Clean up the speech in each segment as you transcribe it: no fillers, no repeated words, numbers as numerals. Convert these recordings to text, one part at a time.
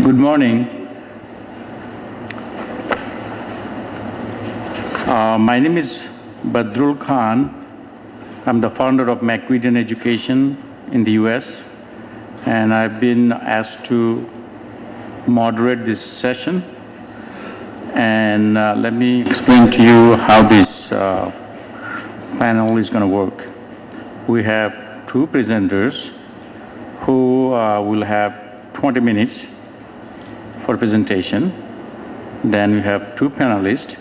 Good morning. My name is Badrul Khan. I'm the founder of Mcguire Education in the US, and I've been asked to moderate this session. And let me explain to you how this panel is going to work. We have two presenters who will have 20 minutes for presentation. Then we have two panelists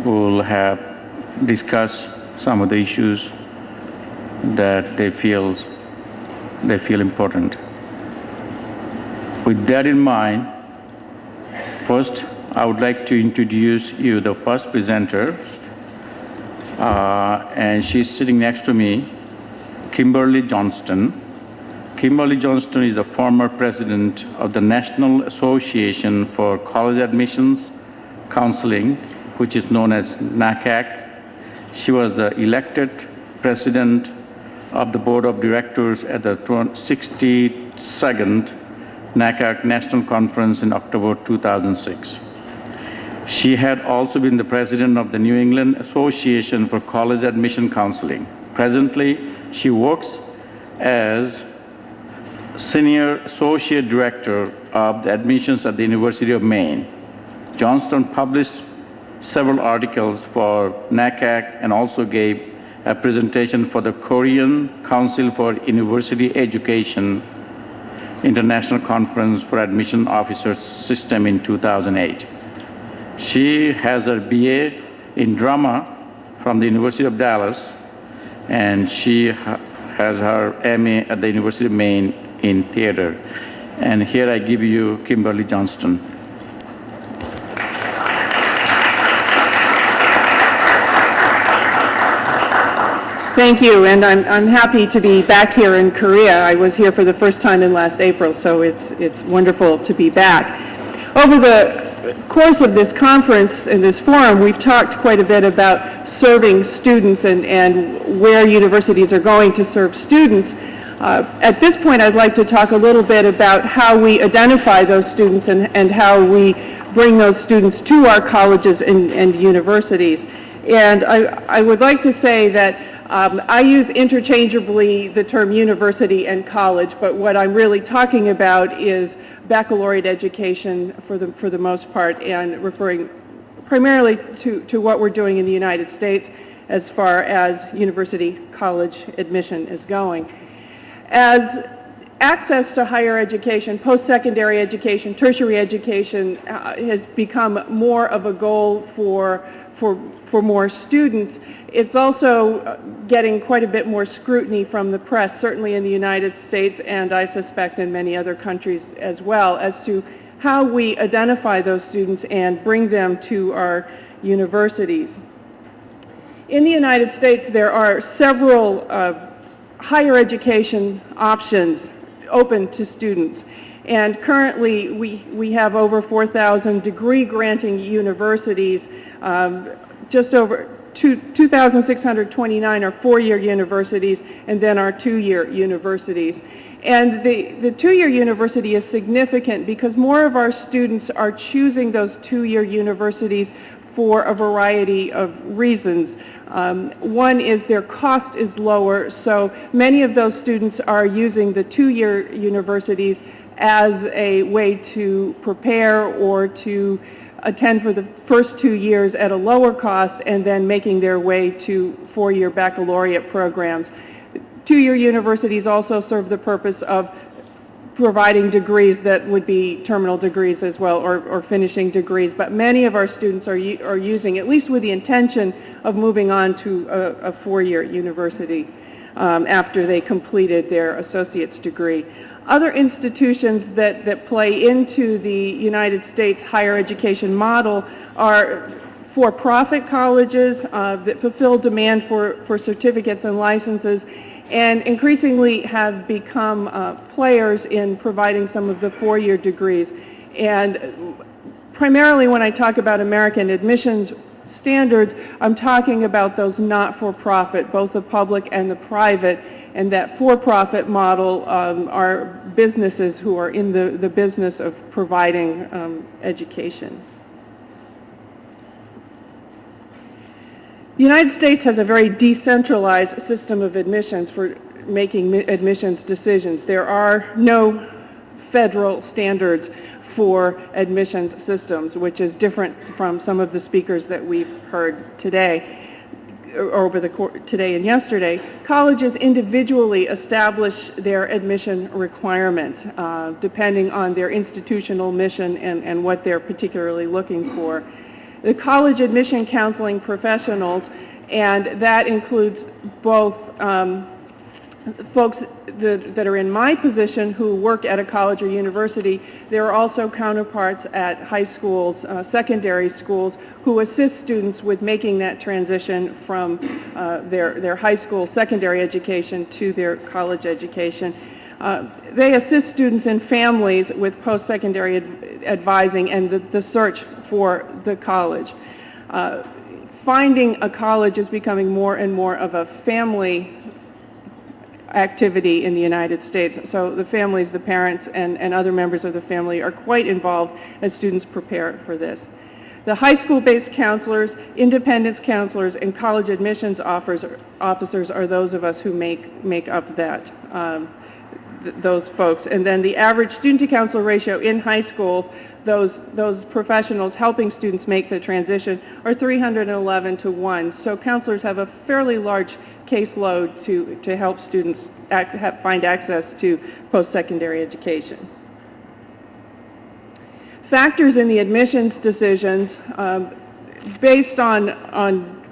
who will have discuss some of the issues that they feel important. With that in mind, first I would like to introduce you the first presenter, and she's sitting next to me, Kimberly Johnston. Kimberly Johnston is the former president of the National Association for College Admissions Counseling, which is known as NACAC. She was the elected president of the board of directors at the 62nd NACAC National Conference in October 2006. She had also been the president of the New England Association for College Admission Counseling. Presently, she works as Senior Associate Director of the Admissions at the University of Maine. Johnston published several articles for NACAC and also gave a presentation for the Korean Council for University Education International Conference for Admission Officers System in 2008. She has her BA in drama from the University of Dallas, and she has her MA at the University of Maine in theater. And here I give you Kimberly Johnston. Thank you, and I'm happy to be back here in Korea. I was here for the first time in last April, so it's wonderful to be back. Over the course of this conference and this forum, we've talked quite a bit about serving students and where universities are going to serve students. At this point, I'd like to talk a little bit about how we identify those students and how we bring those students to our colleges and universities. And I would like to say that I use interchangeably the term university and college, but what I'm really talking about is baccalaureate education for the most part, and referring primarily to what we're doing in the United States as far as university college admission is going. As access to higher education, post-secondary education, tertiary education has become more of a goal for more students, it's also getting quite a bit more scrutiny from the press, certainly in the United States and I suspect in many other countries as well, as to how we identify those students and bring them to our universities. In the United States, there are several higher education options open to students. And currently, we have over 4,000 degree-granting universities. Just over 2,629 are four-year universities, and then our two-year universities. And the two-year university is significant because more of our students are choosing those two-year universities for a variety of reasons. One is their cost is lower, so many of those students are using the two-year universities as a way to prepare or to attend for the first 2 years at a lower cost and then making their way to four-year baccalaureate programs. Two-year universities also serve the purpose of providing degrees that would be terminal degrees as well, or finishing degrees, but many of our students are using, at least with the intention of moving on to a four-year university after they completed their associate's degree. Other institutions that play into the United States higher education model are for-profit colleges that fulfill demand for certificates and licenses, and increasingly have become players in providing some of the four-year degrees. And primarily when I talk about American admissions standards, I'm talking about those not-for-profit, both the public and the private. and that for-profit model are businesses who are in the business of providing education. The United States has a very decentralized system of admissions for making admissions decisions. There are no federal standards for admissions systems, which is different from some of the speakers that we've heard today, over today and yesterday. Colleges individually establish their admission requirements depending on their institutional mission and what they're particularly looking for. The college admission counseling professionals, and that includes both folks that are in my position who work at a college or university. There are also counterparts at high schools, secondary schools, who assist students with making that transition from their high school secondary education to their college education. They assist students and families with post-secondary advising and the search for the college. Finding a college is becoming more and more of a family activity in the United States. So the families, the parents, and other members of the family are quite involved as students prepare for this. The high school-based counselors, independence counselors, and college admissions officers are those of us who make up that, those folks. And then the average student-to-counselor ratio in high schools, those professionals helping students make the transition, are 311 to 1. So counselors have a fairly large caseload to help students find access to post-secondary education. Factors in the admissions decisions based on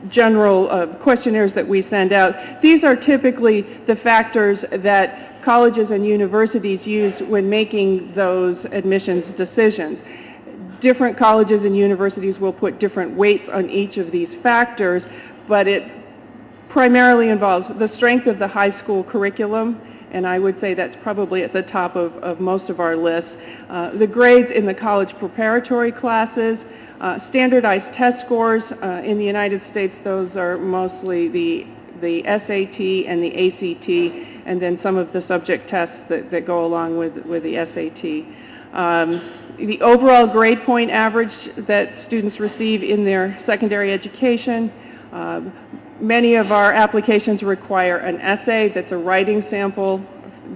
general questionnaires that we send out. These are typically the factors that colleges and universities use when making those admissions decisions. Different colleges and universities will put different weights on each of these factors, but it primarily involves the strength of the high school curriculum, and I would say that's probably at the top of most of our lists. The grades in the college preparatory classes, standardized test scores. In the United States, those are mostly the SAT and the ACT, and then some of the subject tests that go along with the SAT. The overall grade point average that students receive in their secondary education. Many of our applications require an essay that's a writing sample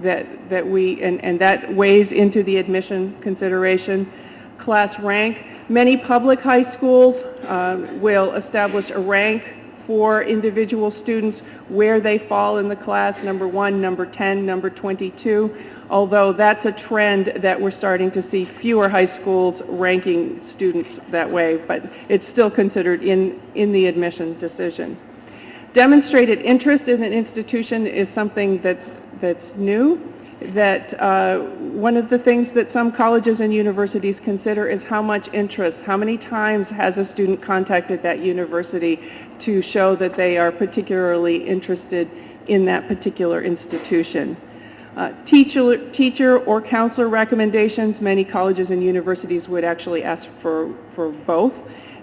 that weighs into the admission consideration. Class rank. Many public high schools will establish a rank for individual students where they fall in the class, number 1, number 10, number 22, although that's a trend that we're starting to see fewer high schools ranking students that way, but it's still considered in the admission decision. Demonstrated interest in an institution is something that's new. One of the things that some colleges and universities consider is how much interest, how many times has a student contacted that university to show that they are particularly interested in that particular institution. Teacher or counselor recommendations, many colleges and universities would actually ask for both.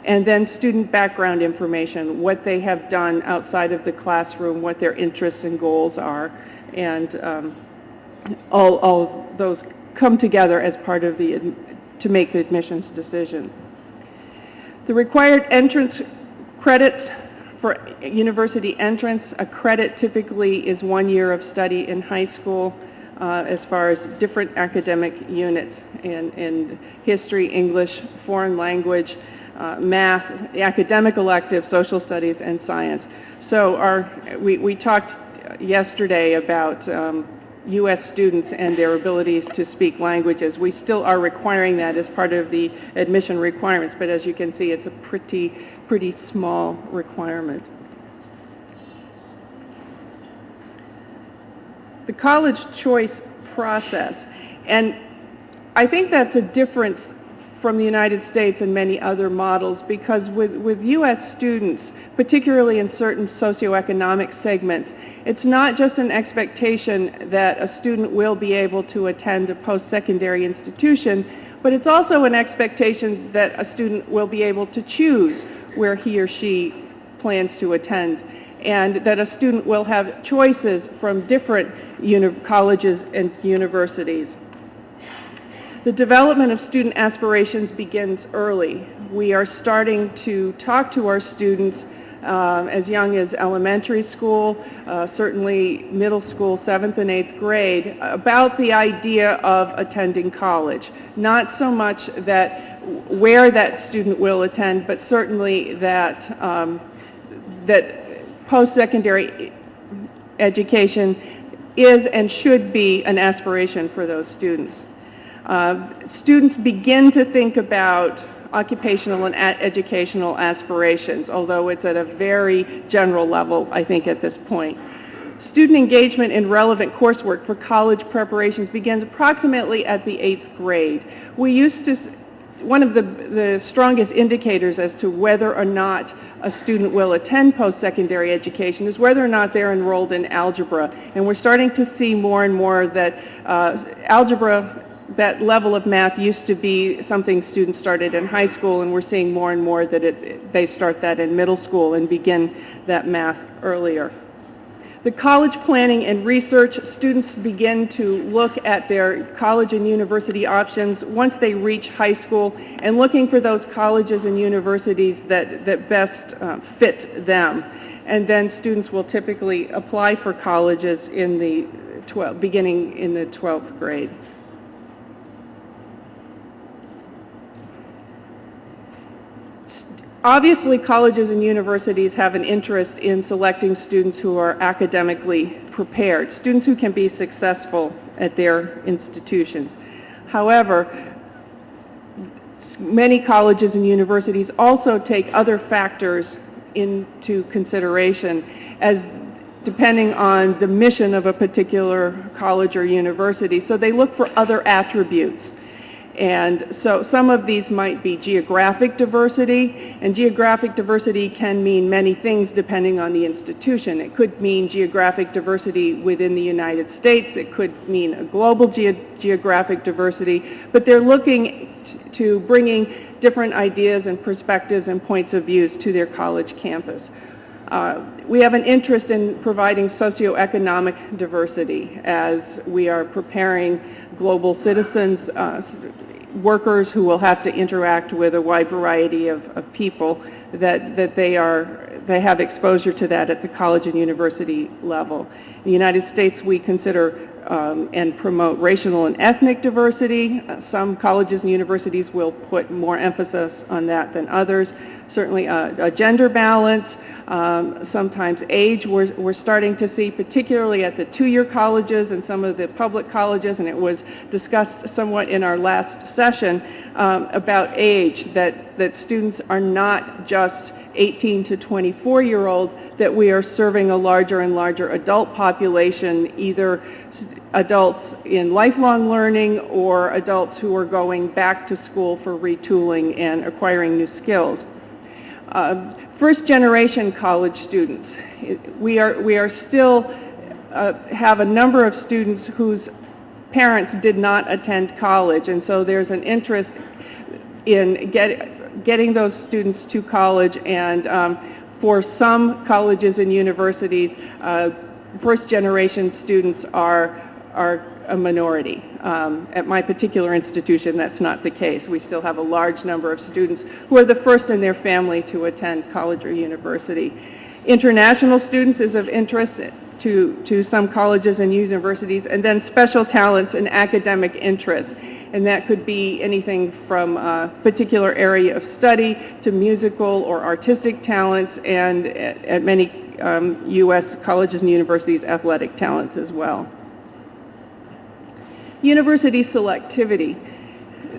And then student background information, what they have done outside of the classroom, what their interests and goals are, and all those come together as part of to make the admissions decision. The required entrance credits for university entrance, a credit typically is 1 year of study in high school as far as different academic units in history, English, foreign language, math, academic electives, social studies, and science. So we talked yesterday about U.S. students and their abilities to speak languages. We still are requiring that as part of the admission requirements, but as you can see, it's a pretty small requirement. The college choice process, and I think that's a difference from the United States and many other models, because with U.S. students, particularly in certain socioeconomic segments, it's not just an expectation that a student will be able to attend a post-secondary institution, but it's also an expectation that a student will be able to choose where he or she plans to attend. and that a student will have choices from different colleges and universities. The development of student aspirations begins early. We are starting to talk to our students as young as elementary school, certainly middle school, 7th and 8th grade, about the idea of attending college. Not so much that where that student will attend, but certainly that, that post-secondary education is and should be an aspiration for those students. Students begin to think about occupational and educational aspirations, although it's at a very general level, I think, at this point. Student engagement in relevant coursework for college preparations begins approximately at the 8th grade. We used to, one of the strongest indicators as to whether or not a student will attend post-secondary education is whether or not they're enrolled in algebra. And we're starting to see more and more that algebra, that level of math, used to be something students started in high school, and we're seeing more and more that they start that in middle school and begin that math earlier. The college planning and research, students begin to look at their college and university options once they reach high school and looking for those colleges and universities that best fit them. And then students will typically apply for colleges in the beginning in the 12th grade. Obviously, colleges and universities have an interest in selecting students who are academically prepared, students who can be successful at their institutions. However, many colleges and universities also take other factors into consideration as depending on the mission of a particular college or university. So they look for other attributes. And so some of these might be geographic diversity, and geographic diversity can mean many things depending on the institution. It could mean geographic diversity within the United States. It could mean a global geographic diversity, but they're looking to bringing different ideas and perspectives and points of views to their college campus. We have an interest in providing socioeconomic diversity as we are preparing global citizens, workers who will have to interact with a wide variety of people, that they have exposure to that at the college and university level. In the United States, we consider and promote racial and ethnic diversity. Some colleges and universities will put more emphasis on that than others. Certainly a gender balance, sometimes age. We're starting to see, particularly at the two-year colleges and some of the public colleges, and it was discussed somewhat in our last session about age, that students are not just 18 to 24-year-olds, that we are serving a larger and larger adult population, either adults in lifelong learning or adults who are going back to school for retooling and acquiring new skills. First-generation college students. We are still have a number of students whose parents did not attend college, and so there's an interest in getting those students to college, and for some colleges and universities, first-generation students are a minority. At my particular institution, that's not the case. We still have a large number of students who are the first in their family to attend college or university. International students is of interest to some colleges and universities, and then special talents and academic interests. And that could be anything from a particular area of study to musical or artistic talents, and at many U.S. colleges and universities, athletic talents as well. University selectivity.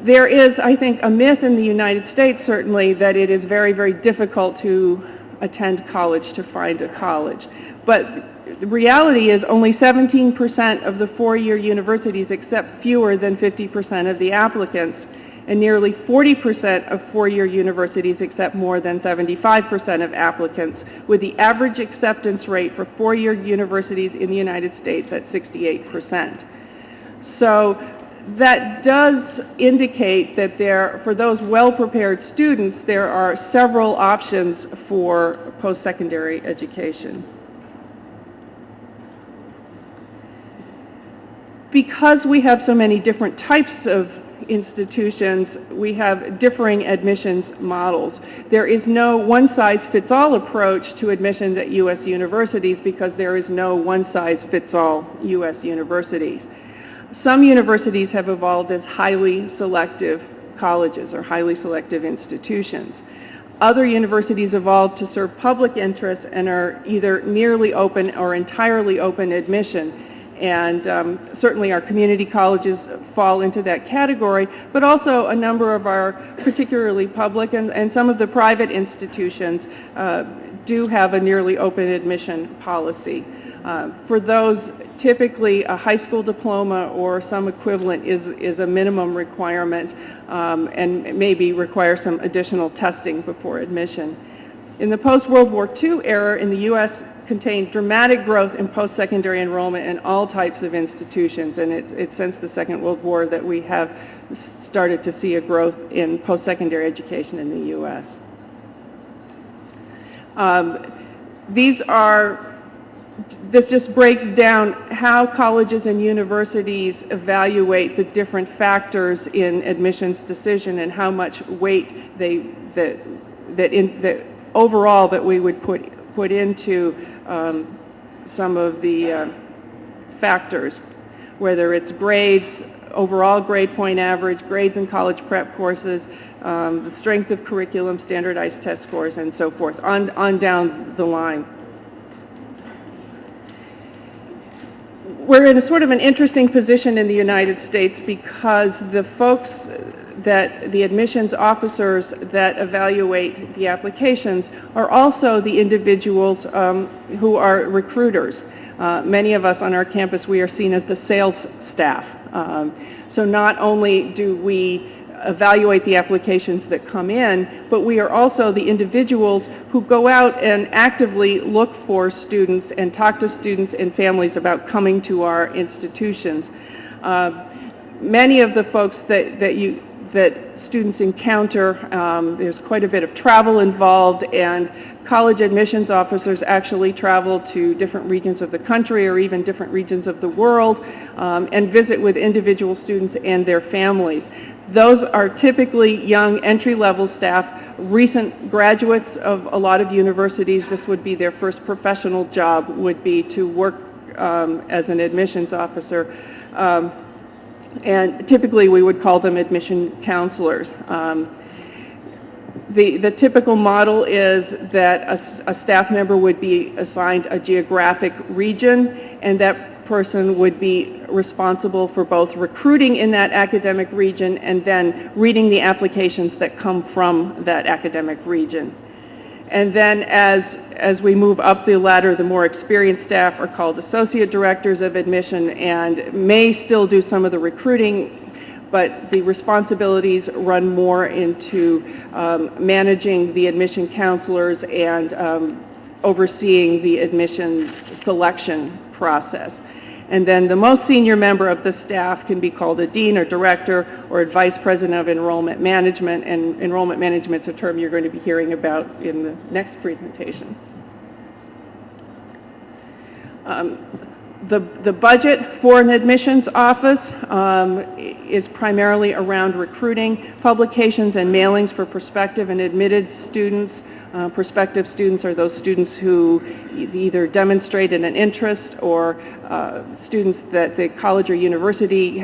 There is, I think, a myth in the United States, certainly, that it is very, very difficult to attend college, to find a college. But the reality is only 17% of the four-year universities accept fewer than 50% of the applicants, and nearly 40% of four-year universities accept more than 75% of applicants, with the average acceptance rate for four-year universities in the United States at 68%. So that does indicate that for those well-prepared students, there are several options for post-secondary education. Because we have so many different types of institutions, we have differing admissions models. There is no one-size-fits-all approach to admissions at U.S. universities because there is no one-size-fits-all U.S. universities. Some universities have evolved as highly selective colleges or highly selective institutions. Other universities evolved to serve public interests and are either nearly open or entirely open admission. And certainly our community colleges fall into that category, but also a number of our particularly public and some of the private institutions do have a nearly open admission policy. For those, typically a high school diploma or some equivalent is a minimum requirement and maybe require some additional testing before admission. In the post-World War II era in the U.S., contained dramatic growth in post-secondary enrollment in all types of institutions, and it's since the Second World War that we have started to see a growth in post-secondary education in the U.S. This just breaks down how colleges and universities evaluate the different factors in admissions decision and how much weight overall that we would put into some of the factors, whether it's grades, overall grade point average, grades in college prep courses, the strength of curriculum, standardized test scores, and so forth, on down the line. We're in a sort of an interesting position in the United States because the folks the admissions officers that evaluate the applications are also the individuals who are recruiters. Many of us on our campus, we are seen as the sales staff. So not only do we evaluate the applications that come in, but we are also the individuals who go out and actively look for students and talk to students and families about coming to our institutions. Many of the folks that students encounter, there's quite a bit of travel involved, and college admissions officers actually travel to different regions of the country or even different regions of the world and visit with individual students and their families. Those are typically young entry-level staff, recent graduates of a lot of universities. This would be their first professional job, would be to work as an admissions officer. And typically we would call them admission counselors. The typical model is that a staff member would be assigned a geographic region, and that person would be responsible for both recruiting in that academic region and then reading the applications that come from that academic region. And then as we move up the ladder, the more experienced staff are called associate directors of admission and may still do some of the recruiting, but the responsibilities run more into managing the admission counselors and overseeing the admission selection process. And then the most senior member of the staff can be called a dean or director or a vice president of enrollment management, and enrollment management is a term you're going to be hearing about in the next presentation. The budget for an admissions office is primarily around recruiting, publications, and mailings for prospective and admitted students. Prospective students are those students who either demonstrated an interest or students that the college or university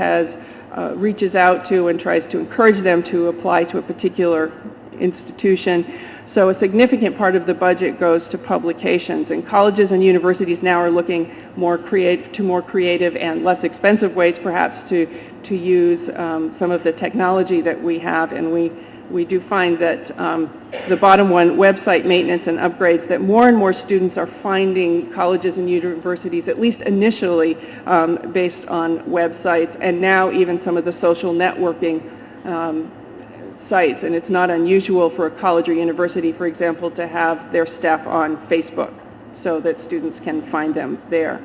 reaches out to and tries to encourage them to apply to a particular institution. So a significant part of the budget goes to publications, and colleges and universities now are looking more creative and less expensive ways perhaps to use some of the technology that we have, and we do find that the bottom one, website maintenance and upgrades, that more and more students are finding colleges and universities, at least initially, based on websites, and now even some of the social networking sites. And it's not unusual for a college or university, for example, to have their staff on Facebook so that students can find them there.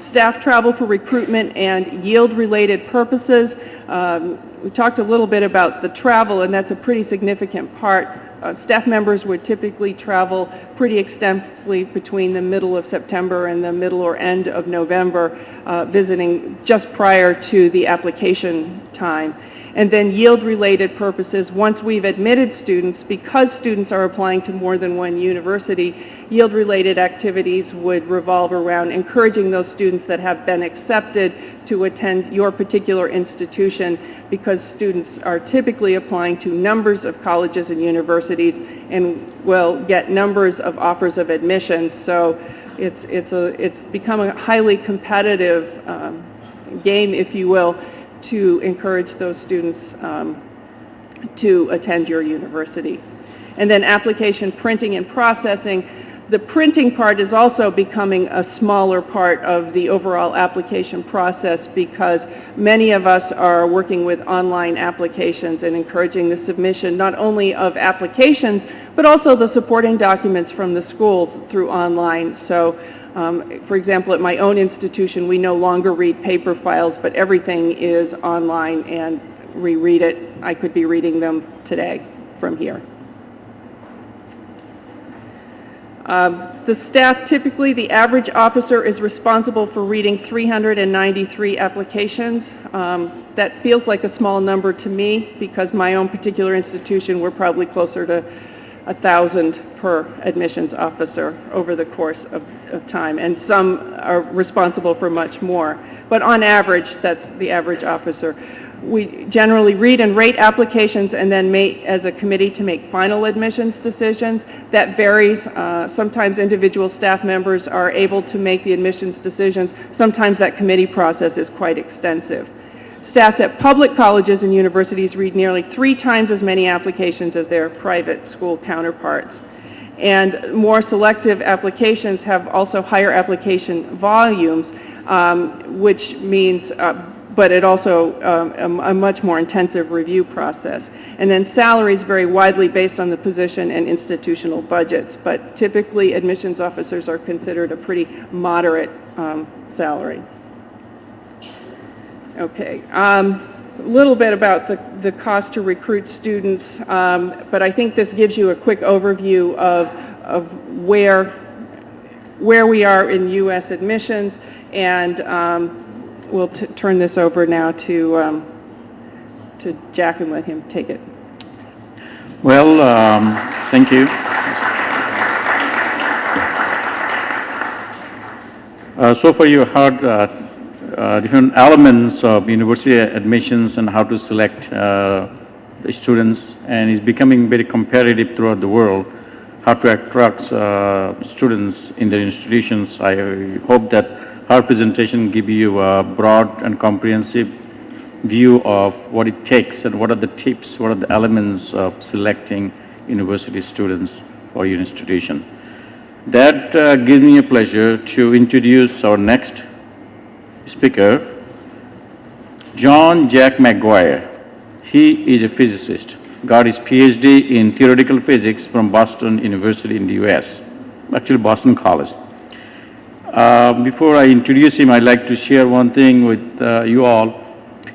Staff travel for recruitment and yield-related purposes. We talked a little bit about the travel, and that's a pretty significant part staff members would typically travel pretty extensively between the middle of September and the middle or end of November, visiting just prior to the application time. And then yield-related purposes, once we've admitted students, because students are applying to more than one university, yield-related activities would revolve around encouraging those students that have been accepted to attend your particular institution, because students are typically applying to numbers of colleges and universities and will get numbers of offers of admission. So it's become a highly competitive game, if you will, to encourage those students to attend your university. And then application printing and processing. The printing part is also becoming a smaller part of the overall application process, because many of us are working with online applications and encouraging the submission not only of applications, but also the supporting documents from the schools through online. So, for example, at my own institution, we no longer read paper files, but everything is online and we read it. I could be reading them today from here. The staff, typically the average officer is responsible for reading 393 applications. That feels like a small number to me, because my own particular institution, we're probably closer to 1,000 per admissions officer over the course of time, and some are responsible for much more. But on average, that's the average officer. We generally read and rate applications and then meet as a committee to make final admissions decisions. That varies. Sometimes individual staff members are able to make the admissions decisions. Sometimes that committee process is quite extensive. Staffs at public colleges and universities read nearly 3 times as many applications as their private school counterparts. And more selective applications have also higher application volumes, which means but it also a much more intensive review process. And then salaries vary widely based on the position and institutional budgets, but typically admissions officers are considered a pretty moderate salary. Okay, a little bit about the cost to recruit students, but I think this gives you a quick overview of where we are in U.S. admissions, and we'll turn this over now to Jack and let him take it. Well, thank you. So far you heard different elements of university admissions and how to select the students, and it's becoming very competitive throughout the world, how to attract students in the institutions. I hope that our presentation give you a broad and comprehensive view of what it takes and what are the tips, what are the elements of selecting university students for your institution. That gives me a pleasure to introduce our next speaker, John Jack Mcguire. He is a physicist, got his PhD in theoretical physics from Boston University in the US, actually Boston College. Before I introduce him, I'd like to share one thing with you all.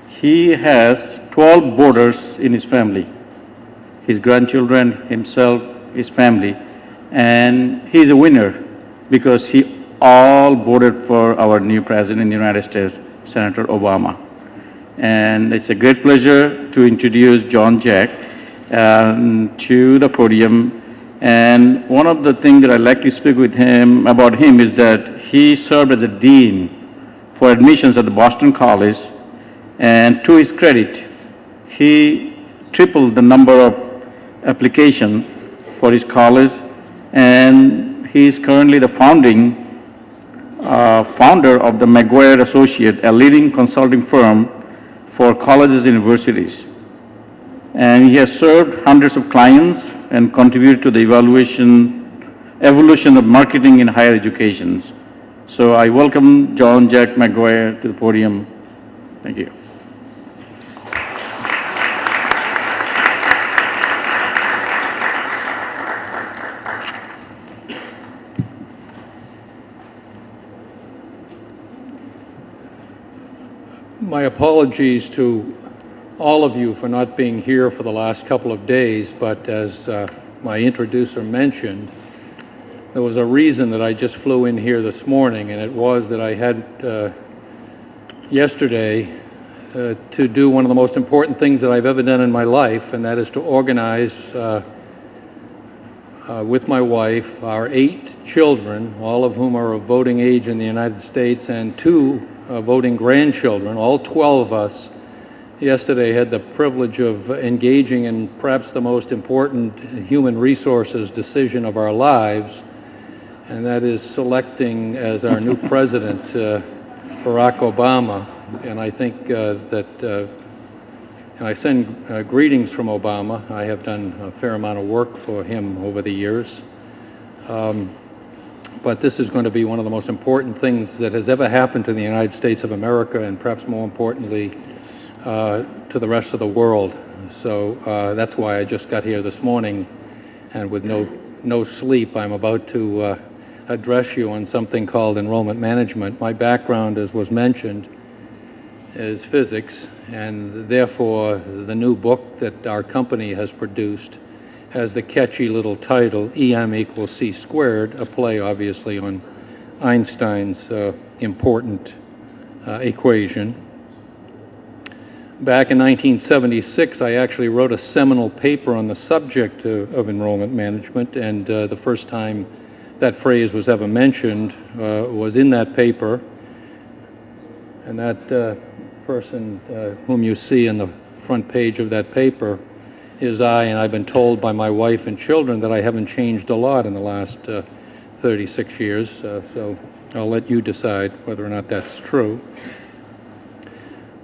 He has 12 boarders in his family, his grandchildren, himself, his family, and he's a winner because he all voted for our new president in the United States, Senator Obama. And it's a great pleasure to introduce John Jack to the podium. And one of the things that I'd like to speak with him about him is that he served as a dean for admissions at the Boston College, and to his credit, he tripled the number of applications for his college, and he is currently the founder of the Mcguire Associates, a leading consulting firm for colleges and universities. And he has served hundreds of clients and contributed to the evolution of marketing in higher education. So I welcome John Jack Mcguire to the podium. Thank you. My apologies to all of you for not being here for the last couple of days, but as my introducer mentioned, there was a reason that I just flew in here this morning, and it was that I had yesterday to do one of the most important things that I've ever done in my life, and that is to organize with my wife our 8 children, all of whom are of voting age in the United States, and 2 voting grandchildren. All 12 of us yesterday had the privilege of engaging in perhaps the most important human resources decision of our lives, and that is selecting as our new president Barack Obama. And I think and I send greetings from Obama. I have done a fair amount of work for him over the years. But this is going to be one of the most important things that has ever happened to the United States of America, and perhaps more importantly, to the rest of the world. So that's why I just got here this morning, and with no sleep, I'm about to address you on something called enrollment management. My background, as was mentioned, is physics, and therefore the new book that our company has produced has the catchy little title, EM equals C squared, a play obviously on Einstein's important equation. Back in 1976, I actually wrote a seminal paper on the subject of enrollment management, and the first time that phrase was ever mentioned was in that paper. And that person whom you see in the front page of that paper is I, and I've been told by my wife and children that I haven't changed a lot in the last 36 years, so I'll let you decide whether or not that's true.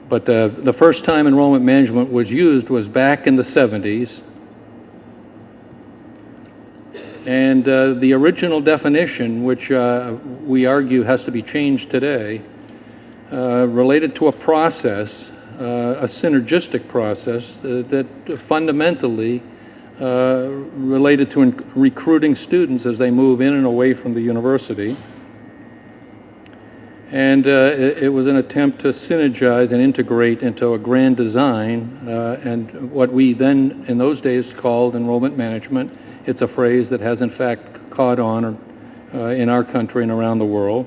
But the first time enrollment management was used was back in the 70s, and the original definition, which we argue has to be changed today, related to a process, a synergistic process that fundamentally related to recruiting students as they move in and away from the university. And it was an attempt to synergize and integrate into a grand design, and what we then in those days called enrollment management. It's a phrase that has in fact caught on in our country and around the world.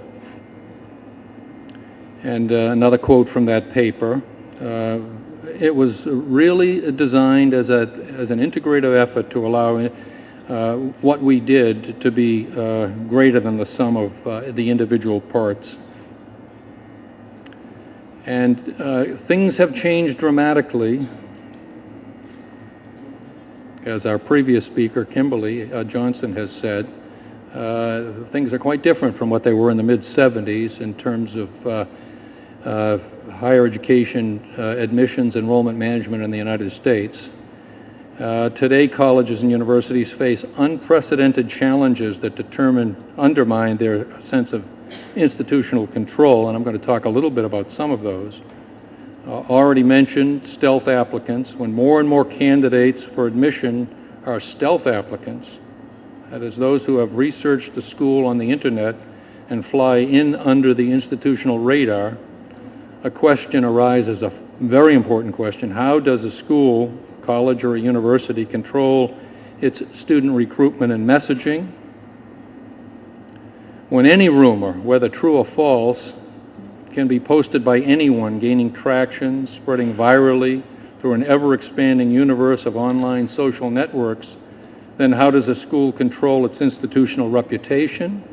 And another quote from that paper, it was really designed as an integrative effort to allow what we did to be greater than the sum of the individual parts. And things have changed dramatically. As our previous speaker, Kimberly Johnson, has said, things are quite different from what they were in the mid-'70s in terms of higher education admissions, enrollment management in the United States. Today, colleges and universities face unprecedented challenges that undermine their sense of institutional control, and I'm going to talk a little bit about some of those. Already mentioned stealth applicants. When more and more candidates for admission are stealth applicants, that is, those who have researched the school on the internet and fly in under the institutional radar, a question arises, a very important question: how does a school, college, or a university control its student recruitment and messaging when any rumor, whether true or false, can be posted by anyone, gaining traction, spreading virally through an ever-expanding universe of online social networks? Then how does a school control its institutional reputation?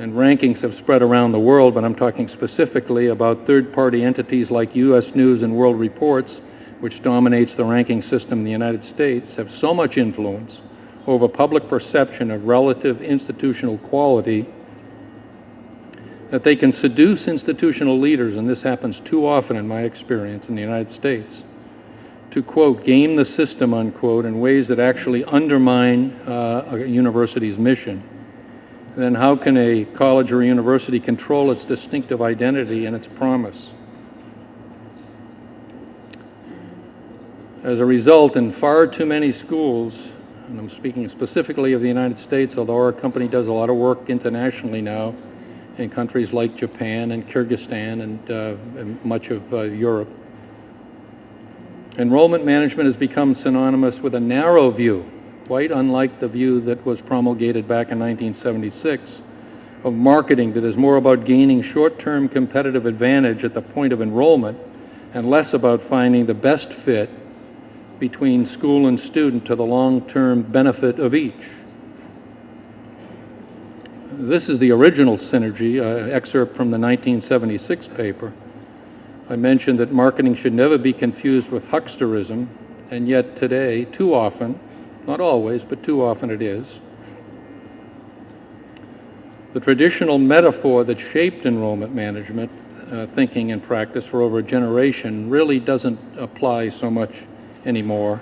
And rankings have spread around the world, but I'm talking specifically about third-party entities like U.S. News and World Reports, which dominates the ranking system in the United States, have so much influence over public perception of relative institutional quality that they can seduce institutional leaders, and this happens too often in my experience in the United States, to, quote, game the system, unquote, in ways that actually undermine a university's mission. Then how can a college or a university control its distinctive identity and its promise? As a result, in far too many schools, and I'm speaking specifically of the United States, although our company does a lot of work internationally now in countries like Japan and Kyrgyzstan and much of Europe. Enrollment management has become synonymous with a narrow view, quite unlike the view that was promulgated back in 1976, of marketing that is more about gaining short-term competitive advantage at the point of enrollment and less about finding the best fit between school and student to the long-term benefit of each. This is the original synergy, excerpt from the 1976 paper. I mentioned that marketing should never be confused with hucksterism, and yet today, too often, not always, but too often it is. The traditional metaphor that shaped enrollment management thinking and practice for over a generation really doesn't apply so much anymore.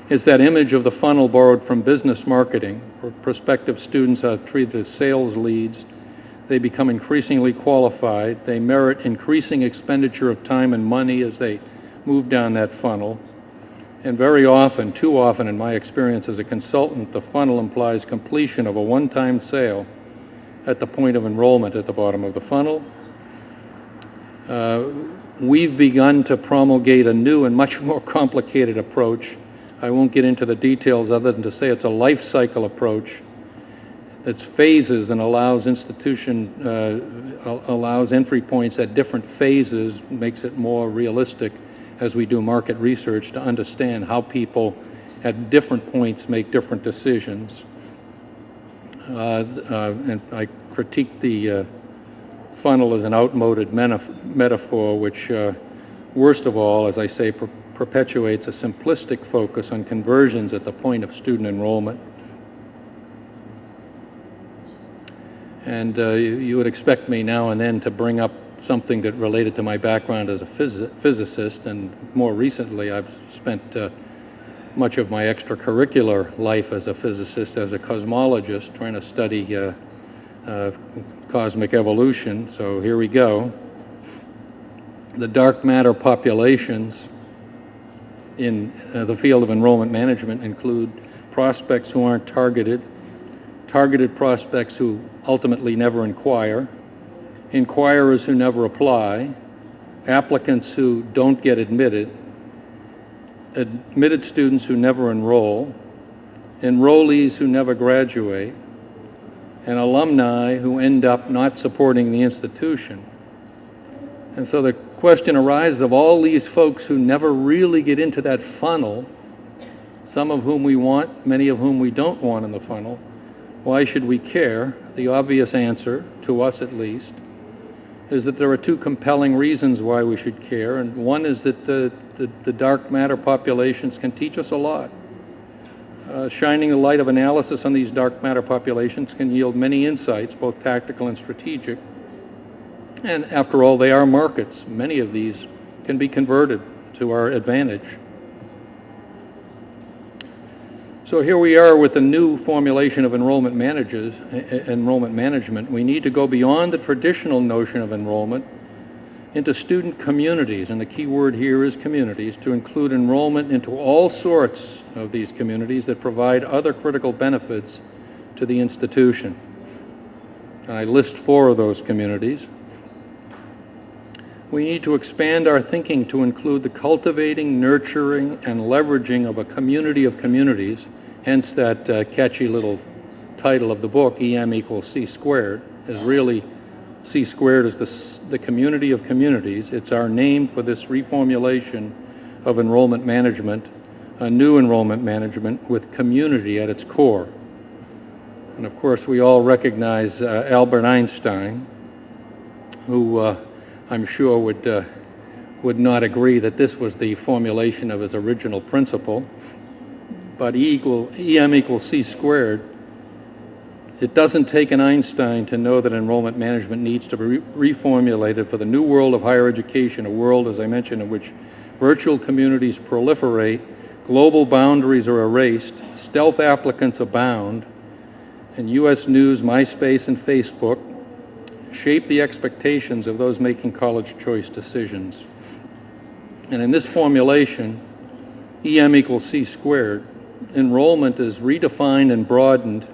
It's that image of the funnel borrowed from business marketing, where prospective students are treated as sales leads. They become increasingly qualified. They merit increasing expenditure of time and money as they move down that funnel. And very often, too often in my experience as a consultant, the funnel implies completion of a one-time sale at the point of enrollment at the bottom of the funnel. We've begun to promulgate a new and much more complicated approach. I won't get into the details other than to say it's a life cycle approach. It's phases and allows allows entry points at different phases, makes it more realistic as we do market research to understand how people at different points make different decisions. And I critique the funnel as an outmoded metaphor, which, worst of all, as I say, perpetuates a simplistic focus on conversions at the point of student enrollment. And you would expect me now and then to bring up something that related to my background as a physicist, and more recently I've spent much of my extracurricular life as a physicist, as a cosmologist, trying to study cosmic evolution. So here we go. The dark matter populations in the field of enrollment management include prospects who aren't targeted, targeted prospects who ultimately never inquire, inquirers who never apply, applicants who don't get admitted, admitted students who never enroll, enrollees who never graduate, and alumni who end up not supporting the institution. And so the question arises of all these folks who never really get into that funnel, some of whom we want, many of whom we don't want in the funnel. Why should we care? The obvious answer, to us at least, is that there are two compelling reasons why we should care, and one is that the dark matter populations can teach us a lot. Shining the light of analysis on these dark matter populations can yield many insights, both tactical and strategic. And after all, they are markets. Many of these can be converted to our advantage. So here we are with the new formulation of enrollment management. We need to go beyond the traditional notion of enrollment into student communities, and the key word here is communities, to include enrollment into all sorts of these communities that provide other critical benefits to the institution. And I list 4 of those communities. We need to expand our thinking to include the cultivating, nurturing, and leveraging of a community of communities, hence that catchy little title of the book, EM equals C squared, is really C squared is the community of communities. It's our name for this reformulation of enrollment management, a new enrollment management with community at its core. And of course, we all recognize Albert Einstein, who I'm sure would not agree that this was the formulation of his original principle. But EM equals C squared. It doesn't take an Einstein to know that enrollment management needs to be reformulated for the new world of higher education, a world, as I mentioned, in which virtual communities proliferate, global boundaries are erased, stealth applicants abound, and U.S. News, MySpace, and Facebook shape the expectations of those making college choice decisions. And in this formulation, EM equals C squared, enrollment is redefined and broadened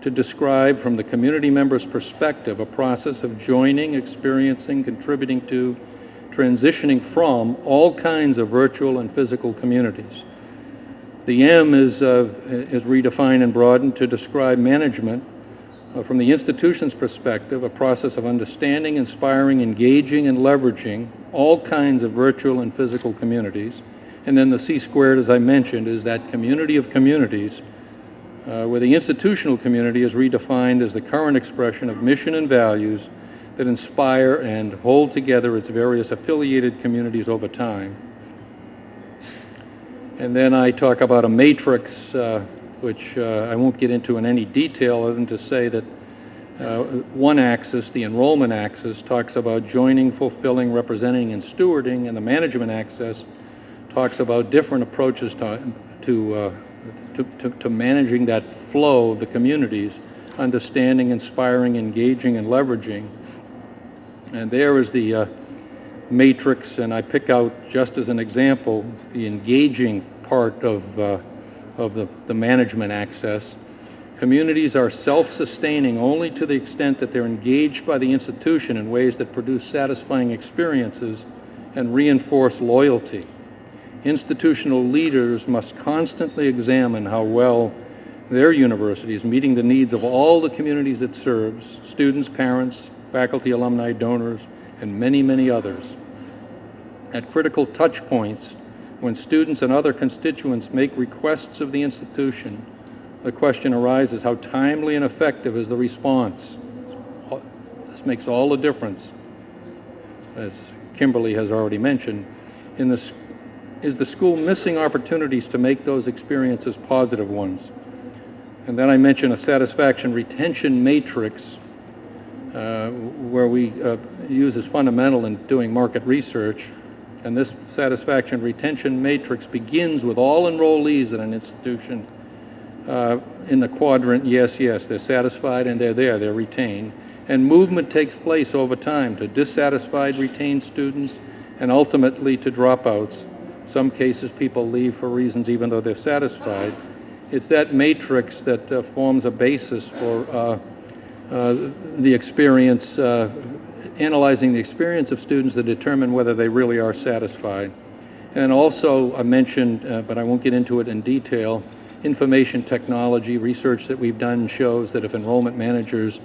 to describe from the community member's perspective a process of joining, experiencing, contributing to, transitioning from all kinds of virtual and physical communities. The M is redefined and broadened to describe management from the institution's perspective, a process of understanding, inspiring, engaging, and leveraging all kinds of virtual and physical communities. And then the C squared, as I mentioned, is that community of communities, where the institutional community is redefined as the current expression of mission and values that inspire and hold together its various affiliated communities over time. And then I talk about a matrix, which I won't get into in any detail other than to say that one axis, the enrollment axis, talks about joining, fulfilling, representing, and stewarding, and the management axis talks about different approaches to managing that flow of the communities, understanding, inspiring, engaging, and leveraging. And there is the matrix, and I pick out, just as an example, the engaging part of the management axis. Communities are self-sustaining only to the extent that they're engaged by the institution in ways that produce satisfying experiences and reinforce loyalty. Institutional leaders must constantly examine how well their university is meeting the needs of all the communities it serves, students, parents, faculty, alumni, donors, and many, many others. At critical touch points, when students and other constituents make requests of the institution, the question arises, how timely and effective is the response? This makes all the difference, as Kimberly has already mentioned. Is the school missing opportunities to make those experiences positive ones? And then I mention a satisfaction retention matrix, where we use as fundamental in doing market research. And this satisfaction retention matrix begins with all enrollees at an institution in the quadrant, yes, yes, they're satisfied and they're there, they're retained. And movement takes place over time to dissatisfied retained students and ultimately to dropouts. Some cases people leave for reasons even though they're satisfied. It's that matrix that forms a basis for the experience, analyzing the experience of students to determine whether they really are satisfied. And also I mentioned, but I won't get into it in detail, information technology research that we've done shows that if enrollment managers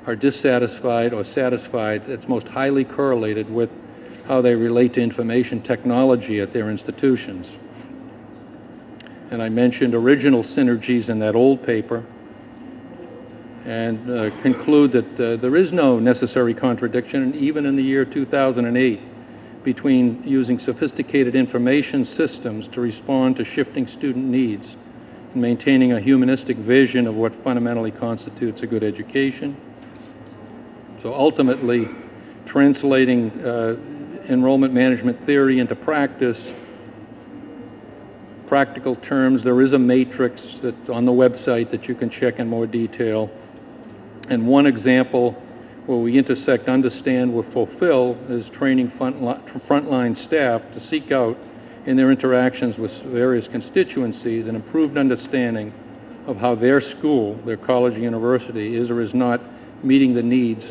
are dissatisfied or satisfied, it's most highly correlated with how they relate to information technology at their institutions. And I mentioned original synergies in that old paper, and conclude that there is no necessary contradiction, even in the year 2008, between using sophisticated information systems to respond to shifting student needs and maintaining a humanistic vision of what fundamentally constitutes a good education. So ultimately, translating enrollment management theory into practice, practical terms, there is a matrix that's on the website that you can check in more detail. And one example where we intersect understand with fulfill is training frontline staff to seek out in their interactions with various constituencies an improved understanding of how their school, their college or university, is or is not meeting the needs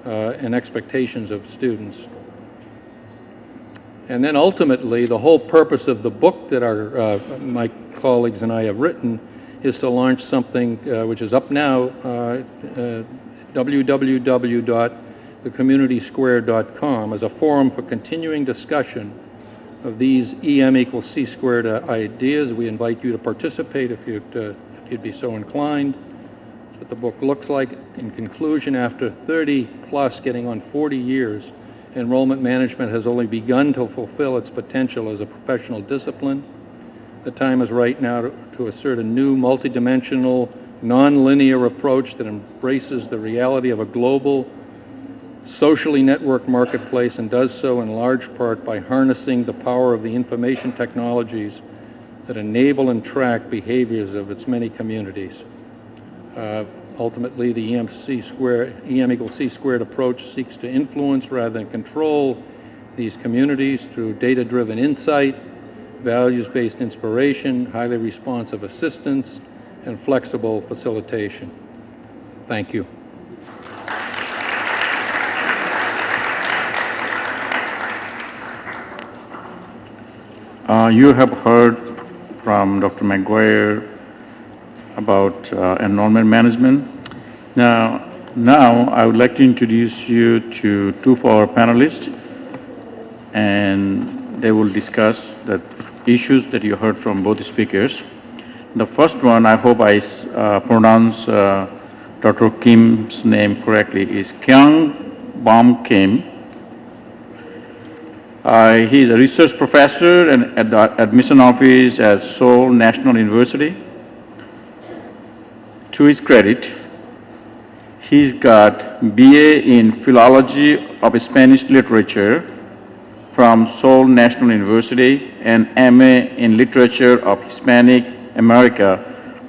and expectations of students. And then ultimately, the whole purpose of the book that my colleagues and I have written is to launch something which is up now, www.thecommunitysquare.com, as a forum for continuing discussion of these EM equals C squared ideas. We invite you to participate if you'd be so inclined. That's what the book looks like. In conclusion, after 30 plus, getting on 40 years, enrollment management has only begun to fulfill its potential as a professional discipline. The time is right now to assert a new multidimensional, non-linear approach that embraces the reality of a global, socially networked marketplace and does so in large part by harnessing the power of the information technologies that enable and track behaviors of its many communities. Ultimately, the EM equals C squared approach seeks to influence rather than control these communities through data-driven insight, values-based inspiration, highly responsive assistance, and flexible facilitation. Thank you. You have heard from Dr. Mcguire about enrollment management. Now I would like to introduce you to two of our panelists, and they will discuss the issues that you heard from both speakers. The first one, I hope I pronounce Dr. Kim's name correctly, is Kyung Bom Kim. He is a research professor at the admission office at Seoul National University. To his credit, he's got BA in Philology of Spanish Literature from Seoul National University and MA in Literature of Hispanic America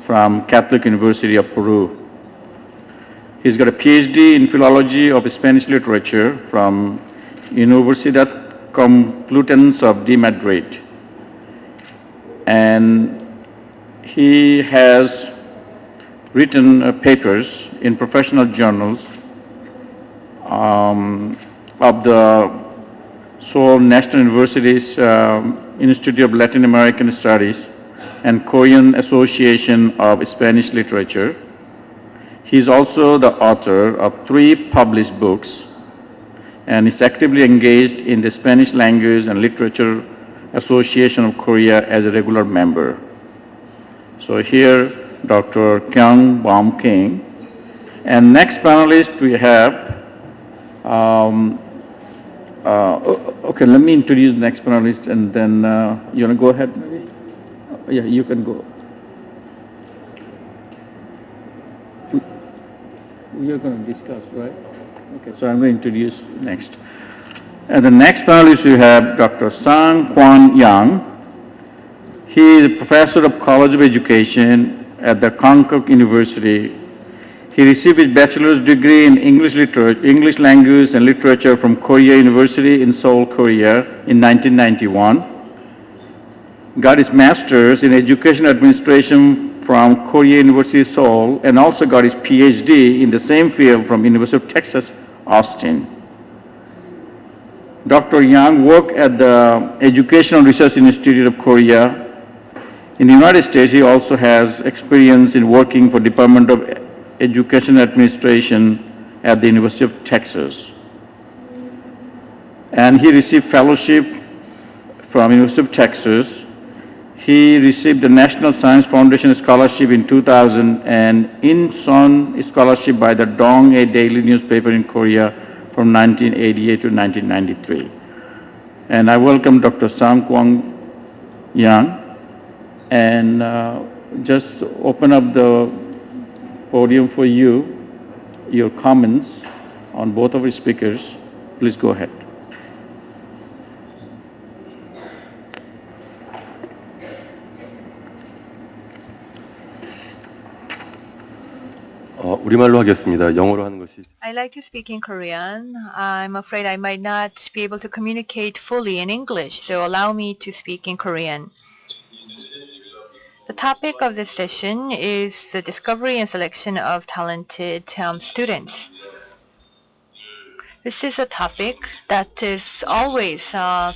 from Catholic University of Peru. He's got a PhD in Philology of Spanish Literature from Universidad Complutense of Madrid. And he has written papers in professional journals of the Seoul National University's Institute of Latin American Studies and Korean Association of Spanish Literature. He is also the author of 3 published books and is actively engaged in the Spanish Language and Literature Association of Korea as a regular member. So here, Dr. Kyung Bom Kim. And next panelist we have, okay, let me introduce the next panelist and then you want to go ahead maybe? Yeah, you can go. You're going to discuss, right? Okay, so I'm going to introduce next. And the next panelist we have Dr. Sun Kwon Young. He is a professor of College of Education at the Konkuk University. He received his bachelor's degree in English language and literature from Korea University in Seoul, Korea in 1991. Got his master's in education administration from Korea University, Seoul, and also got his PhD in the same field from University of Texas, Austin. Dr. Young worked at the Educational Research Institute of Korea. In the United States, he also has experience in working for Department of Education Administration at the University of Texas. And he received fellowship from University of Texas. He received the National Science Foundation Scholarship in 2000 and In-Sun Scholarship by the Dong-A Daily newspaper in Korea from 1988 to 1993. And I welcome Dr. Sun Kwon Young. And just open up the podium for you, your comments on both of our speakers. Please go ahead. 우리말로 하겠습니다. 영어로 하는 것이. I like to speak in Korean. I'm afraid I might not be able to communicate fully in English, so allow me to speak in Korean. The topic of this session is the discovery and selection of talented students. This is a topic that is always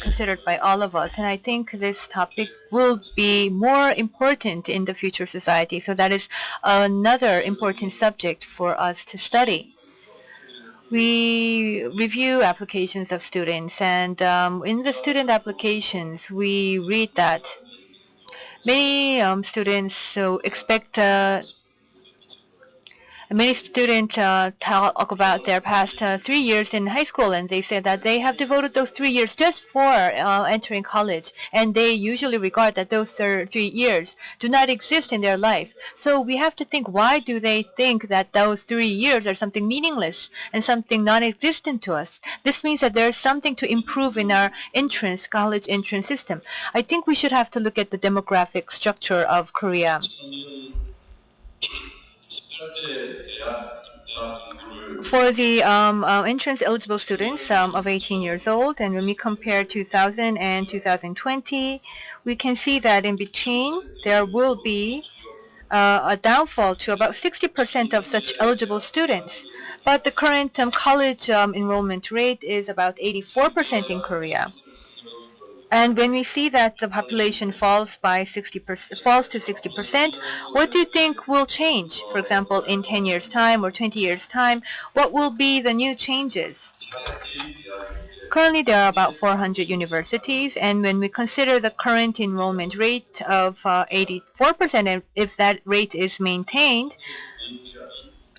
considered by all of us, and I think this topic will be more important in the future society, so that is another important subject for us to study. We review applications of students, and in the student applications we read that many students expect many students talk about their past 3 years in high school, and they say that they have devoted those 3 years just for entering college, and they usually regard that those 3 years do not exist in their life. So we have to think, why do they think that those 3 years are something meaningless and something non-existent to us? This means that there is something to improve in our college entrance system. I think we should have to look at the demographic structure of Korea. For the entrance eligible students of 18 years old, and when we compare 2000 and 2020, we can see that in between there will be a downfall to about 60% of such eligible students. But the current college enrollment rate is about 84% in Korea. And when we see that the population falls by 60%, falls to 60%, what do you think will change? For example, in 10 years' time or 20 years' time, what will be the new changes? Currently, there are about 400 universities, and when we consider the current enrollment rate of 84%, and if that rate is maintained,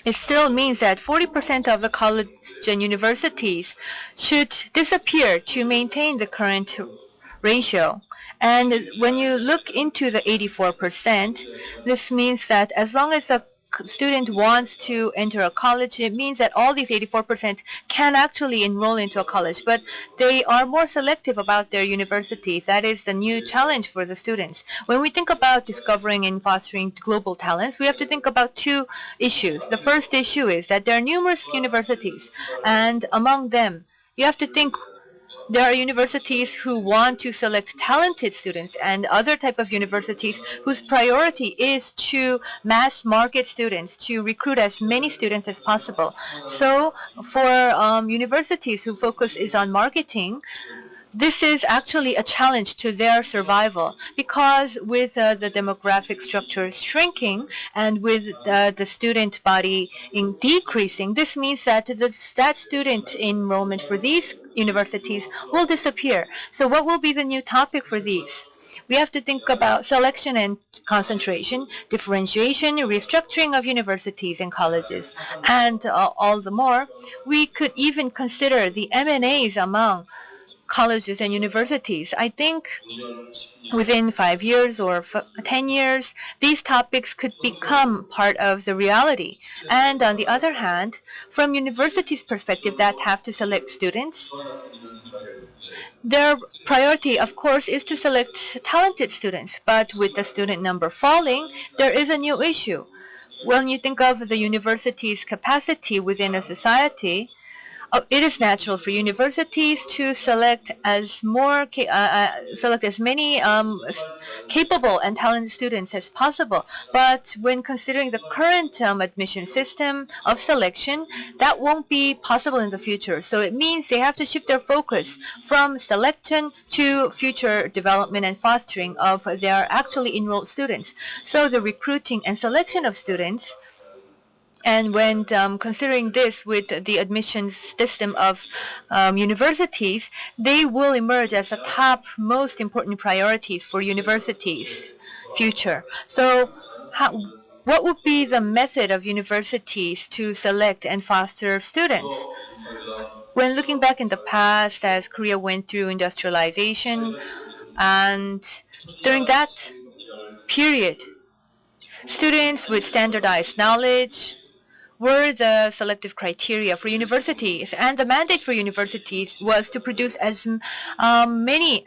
it still means that 40% of the college and universities should disappear to maintain the current ratio. And when you look into the 84%, this means that as long as a student wants to enter a college, it means that all these 84% can actually enroll into a college, but they are more selective about their universities. That is the new challenge for the students. When we think about discovering and fostering global talents, we have to think about two issues. The first issue is that there are numerous universities, and among them, you have to think there are universities who want to select talented students and other type of universities whose priority is to mass market students, to recruit as many students as possible. So for universities who focus is on marketing, this is actually a challenge to their survival, because with the demographic structure shrinking and with the student body decreasing, this means that that student enrollment for these universities will disappear. So what will be the new topic for these? We have to think about selection and concentration, differentiation, restructuring of universities and colleges, and all the more. We could even consider the M&As among colleges and universities. I think within 5 years or 10 years, these topics could become part of the reality. And on the other hand, from universities' perspective that have to select students, their priority, of course, is to select talented students. But with the student number falling, there is a new issue. When you think of the university's capacity within a society, it is natural for universities to select as many capable and talented students as possible. But when considering the current admission system of selection, that won't be possible in the future. So it means they have to shift their focus from selection to future development and fostering of their actually enrolled students. So the recruiting and selection of students, and when considering this with the admissions system of universities, they will emerge as the top most important priorities for universities' future. So what would be the method of universities to select and foster students? When looking back in the past, as Korea went through industrialization, and during that period, students with standardized knowledge were the selective criteria for universities, and the mandate for universities was to produce as many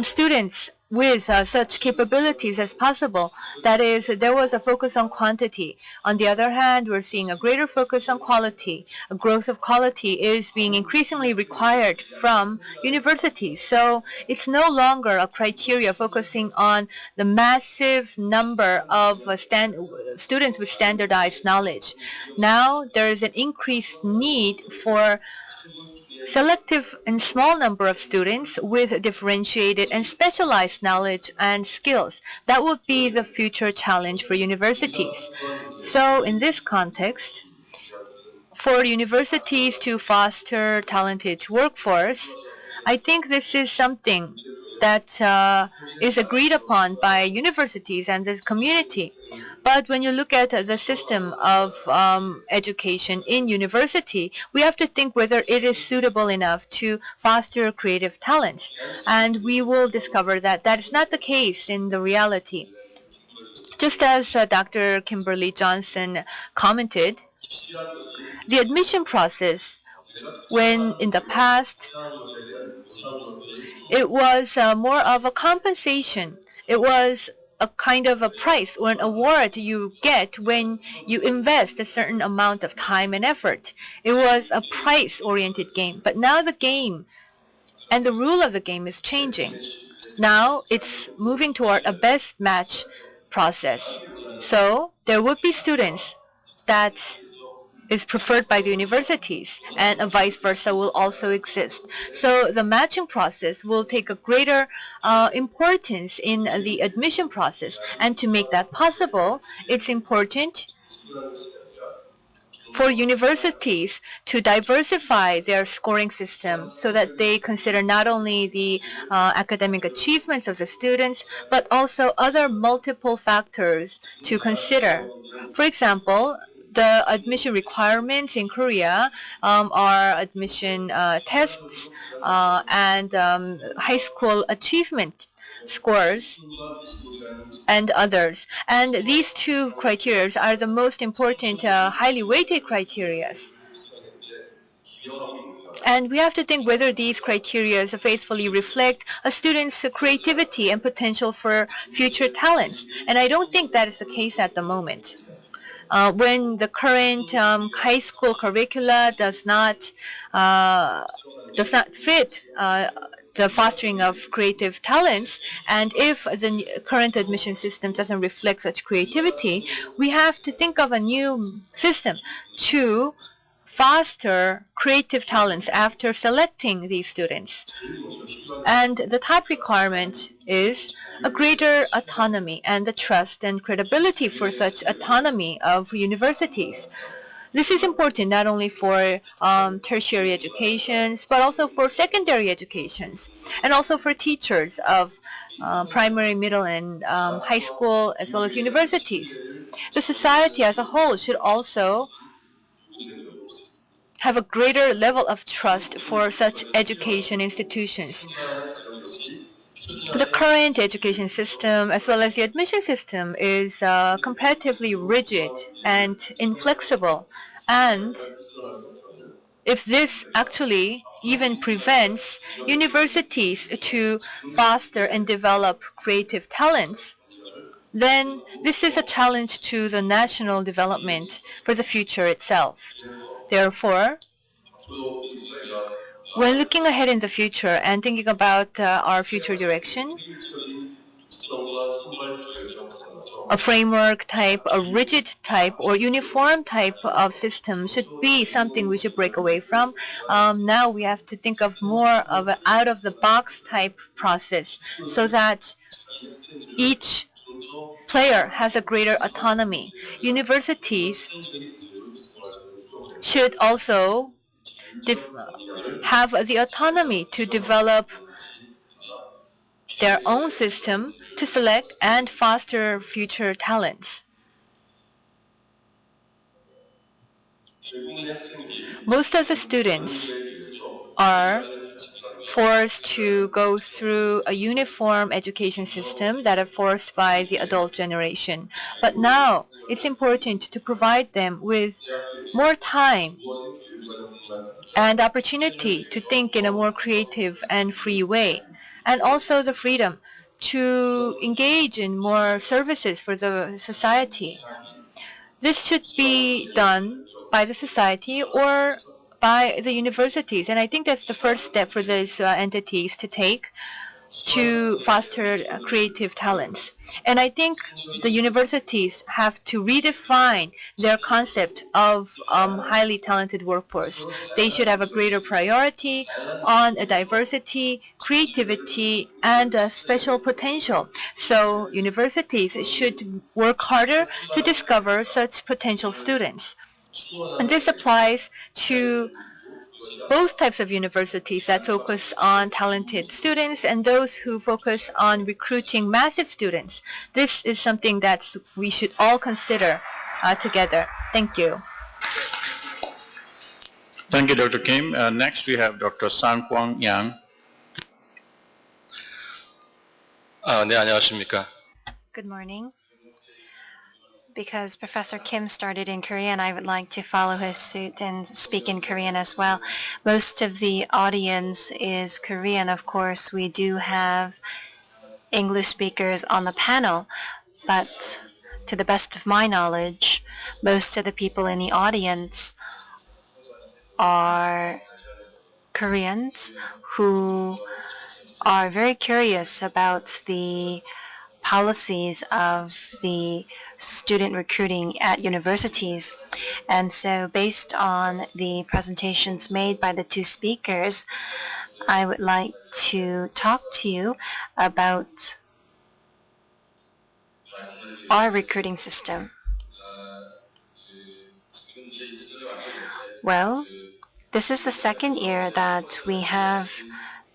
students with such capabilities as possible. That is, there was a focus on quantity. On the other hand, we're seeing a greater focus on quality. A growth of quality is being increasingly required from universities. So it's no longer a criteria focusing on the massive number of students with standardized knowledge. Now there is an increased need for selective and small number of students with differentiated and specialized knowledge and skills. That would be the future challenge for universities. So in this context, for universities to foster talented workforce, I think this is something that is agreed upon by universities and the community. But when you look at the system of education in university, we have to think whether it is suitable enough to foster creative talents. And we will discover that that is not the case in the reality. Just as Dr. Kimberly Johnson commented, the admission process, when in the past, it was more of a compensation. It was a kind of a price or an award you get when you invest a certain amount of time and effort. It was a price-oriented game. But now the game and the rule of the game is changing. Now it's moving toward a best match process. So there would be students that is preferred by the universities, and vice versa will also exist. So the matching process will take a greater importance in the admission process, and to make that possible, it's important for universities to diversify their scoring system so that they consider not only the academic achievements of the students, but also other multiple factors to consider. For example, the admission requirements in Korea are admission tests and high school achievement scores and others. And these two criteria are the most important highly weighted criteria. And we have to think whether these criteria faithfully reflect a student's creativity and potential for future talents. And I don't think that is the case at the moment. When the current high school curricula does not fit the fostering of creative talents, and if the current admission system doesn't reflect such creativity, we have to think of a new system to foster creative talents after selecting these students. And the top requirement is a greater autonomy and the trust and credibility for such autonomy of universities. This is important not only for tertiary educations, but also for secondary educations, and also for teachers of primary, middle, and high school, as well as universities. The society as a whole should also have a greater level of trust for such education institutions. The current education system, as well as the admission system, is comparatively rigid and inflexible. And if this actually even prevents universities to foster and develop creative talents, then this is a challenge to the national development for the future itself. Therefore, when looking ahead in the future and thinking about our future direction, a framework type, a rigid type, or uniform type of system should be something we should break away from. Now we have to think of more of an out-of-the-box type process so that each player has a greater autonomy. Universities should also have the autonomy to develop their own system to select and foster future talents. Most of the students are forced to go through a uniform education system that are forced by the adult generation. But now it's important to provide them with more time and opportunity to think in a more creative and free way, and also the freedom to engage in more services for the society. This should be done by the society or by the universities, and I think that's the first step for these entities to take to foster creative talents. And I think the universities have to redefine their concept of highly talented workforce. They should have a greater priority on diversity, creativity, and special potential. So universities should work harder to discover such potential students. And this applies to both types of universities that focus on talented students and those who focus on recruiting massive students. This is something that we should all consider together. Thank you. Thank you, Dr. Kim. Next, we have Dr. Sun Kwon Young. 네, 안녕하십니까. Good morning. Because Professor Kim started in Korean, I would like to follow his suit and speak in Korean as well. Most of the audience is Korean, of course. We do have English speakers on the panel, but to the best of my knowledge, most of the people in the audience are Koreans who are very curious about the policies of the student recruiting at universities. And so based on the presentations made by the two speakers, I would like to talk to you about our recruiting system. Well, this is the second year that we have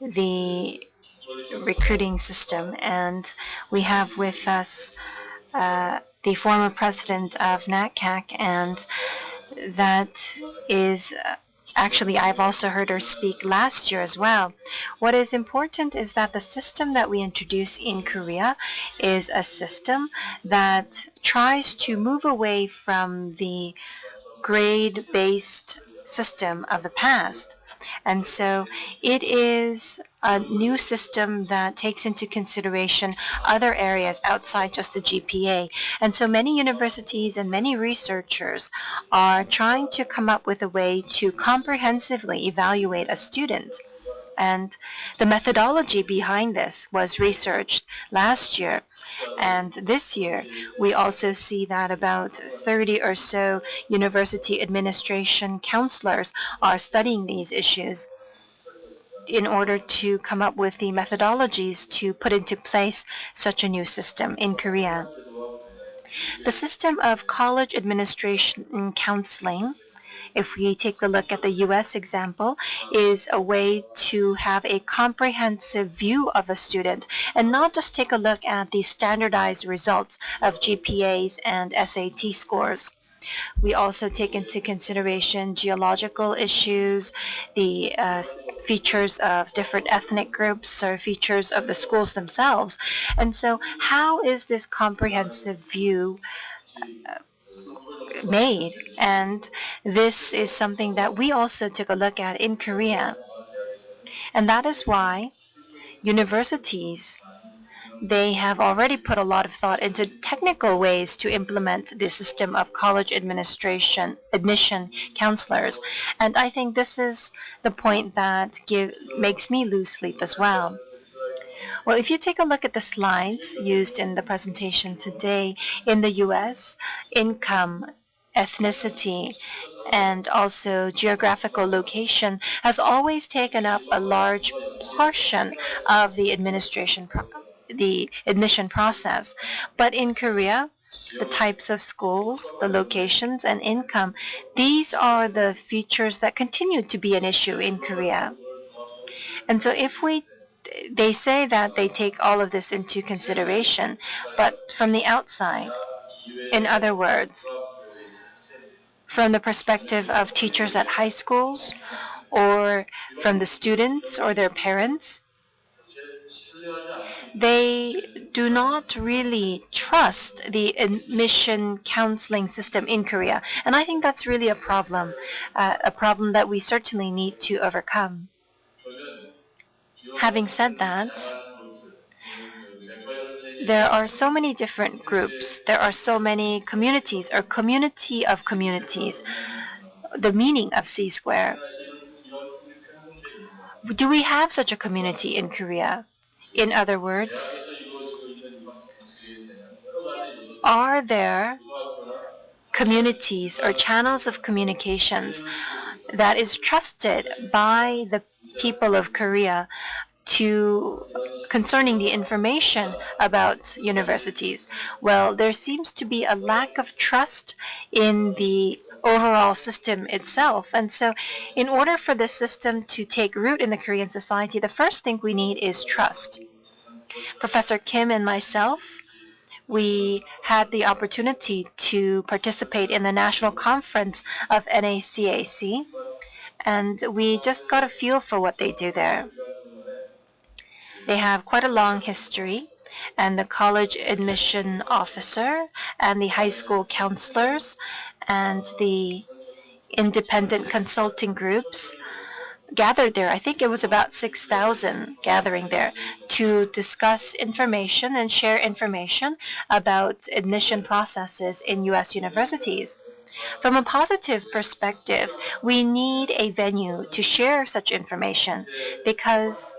the recruiting system, and we have with us the former president of NatCAC, and that is actually, I've also heard her speak last year as well. What is important is that the system that we introduce in Korea is a system that tries to move away from the grade-based system of the past. And so it is a new system that takes into consideration other areas outside just the GPA. And so many universities and many researchers are trying to come up with a way to comprehensively evaluate a student. And the methodology behind this was researched last year. And this year, we also see that about 30 or so university administration counselors are studying these issues in order to come up with the methodologies to put into place such a new system in Korea. The system of college administration counseling, if we take a look at the U.S. example, is a way to have a comprehensive view of a student and not just take a look at the standardized results of GPAs and SAT scores. We also take into consideration geological issues, the features of different ethnic groups or features of the schools themselves. And so how is this comprehensive view made? And this is something that we also took a look at in Korea. And that is why universities, they have already put a lot of thought into technical ways to implement the system of college administration admission counselors. And I think this is the point that makes me lose sleep as well. Well, if you take a look at the slides used in the presentation today, in the U.S., income, ethnicity, and also geographical location has always taken up a large portion of the admission process. But in Korea, the types of schools, the locations, and income, these are the features that continue to be an issue in Korea. And so they say that they take all of this into consideration, but from the outside, in other words, from the perspective of teachers at high schools, or from the students or their parents, they do not really trust the admission counseling system in Korea. And I think that's really a problem that we certainly need to overcome. Having said that, there are so many different groups, there are so many communities or community of communities, the meaning of C-square. Do we have such a community in Korea? In other words, are there communities or channels of communications that is trusted by the people of Korea concerning the information about universities? Well, there seems to be a lack of trust in the overall system itself. And so in order for this system to take root in the Korean society, the first thing we need is trust. Professor Kim and myself, we had the opportunity to participate in the national conference of NACAC, and we just got a feel for what they do there. They have quite a long history, and the college admission officer and the high school counselors and the independent consulting groups gathered there. I think it was about 6,000 gathering there to discuss information and share information about admission processes in U.S. universities. From a positive perspective, we need a venue to share such information because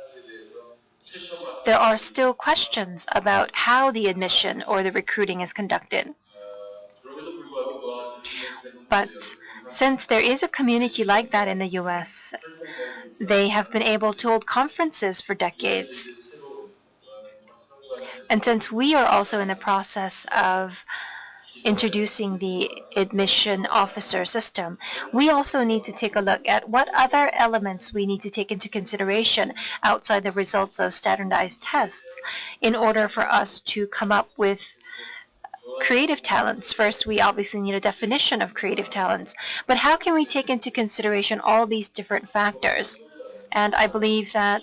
there are still questions about how the admission or the recruiting is conducted. But since there is a community like that in the U.S., they have been able to hold conferences for decades. And since we are also in the process of introducing the admission officer system, we also need to take a look at what other elements we need to take into consideration outside the results of standardized tests in order for us to come up with creative talents. First, we obviously need a definition of creative talents, but how can we take into consideration all these different factors? And I believe that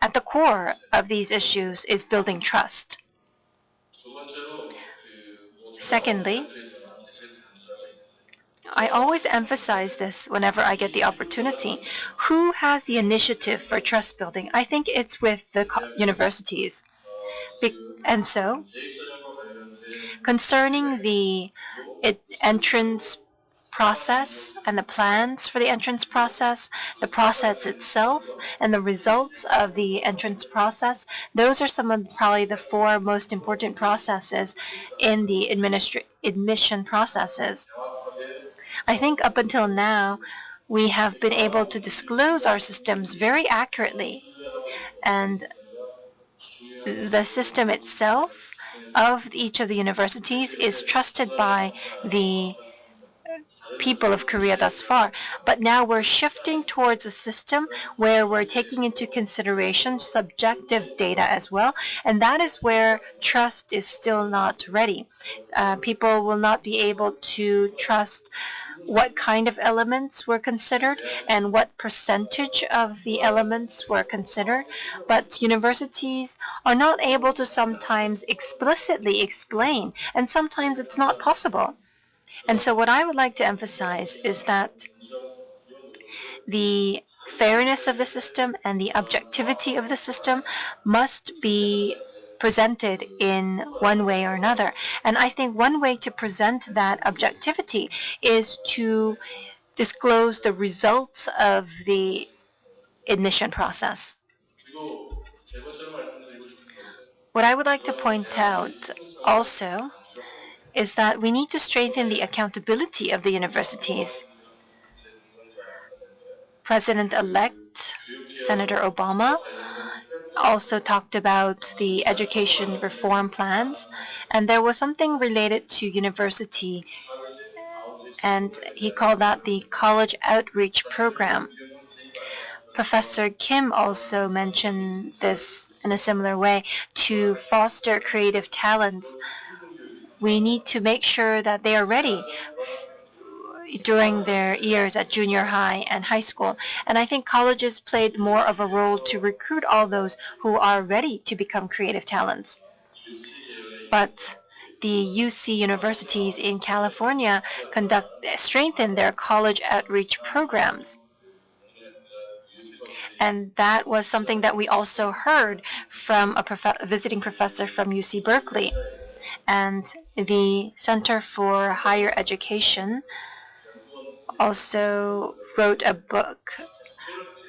at the core of these issues is building trust. Secondly, I always emphasize this whenever I get the opportunity. Who has the initiative for trust building? I think it's with the universities. And so, concerning the entrance process and the plans for the entrance process, the process itself, and the results of the entrance process, those are some of probably the 4 most important processes in the admission processes. I think up until now, we have been able to disclose our systems very accurately, and the system itself of each of the universities is trusted by the people of Korea thus far. But now we're shifting towards a system where we're taking into consideration subjective data as well, and that is where trust is still not ready. People will not be able to trust what kind of elements were considered and what percentage of the elements were considered, but universities are not able to sometimes explicitly explain, and sometimes it's not possible. And so what I would like to emphasize is that the fairness of the system and the objectivity of the system must be presented in one way or another. And I think one way to present that objectivity is to disclose the results of the admission process. What I would like to point out also is that we need to strengthen the accountability of the universities. President-elect Senator Obama also talked about the education reform plans, and there was something related to university, and he called that the college outreach program. Professor Kim also mentioned this in a similar way. To foster creative talents, we need to make sure that they are ready during their years at junior high and high school. And I think colleges played more of a role to recruit all those who are ready to become creative talents. But the UC universities in California strengthen their college outreach programs. And that was something that we also heard from a visiting professor from UC Berkeley. And the Center for Higher Education also wrote a book,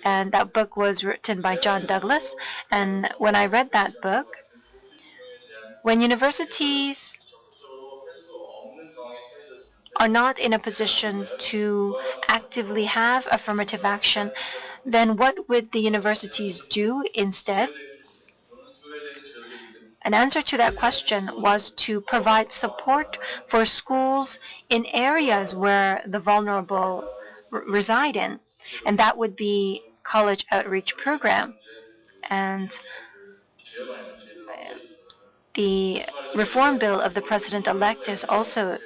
and that book was written by John Douglas. And when I read that book, when universities are not in a position to actively have affirmative action, then what would the universities do instead? An answer to that question was to provide support for schools in areas where the vulnerable reside in, and that would be college outreach program. And the reform bill of the president-elect is also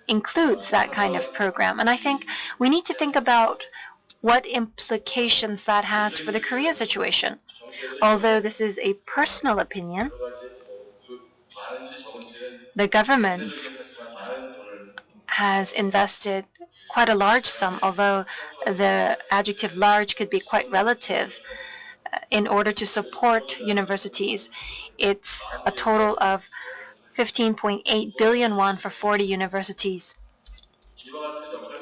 includes that kind of program. And I think we need to think about what implications that has for the Korean situation. Although this is a personal opinion, the government has invested quite a large sum, although the adjective large could be quite relative, in order to support universities. It's a total of 15.8 billion won for 40 universities.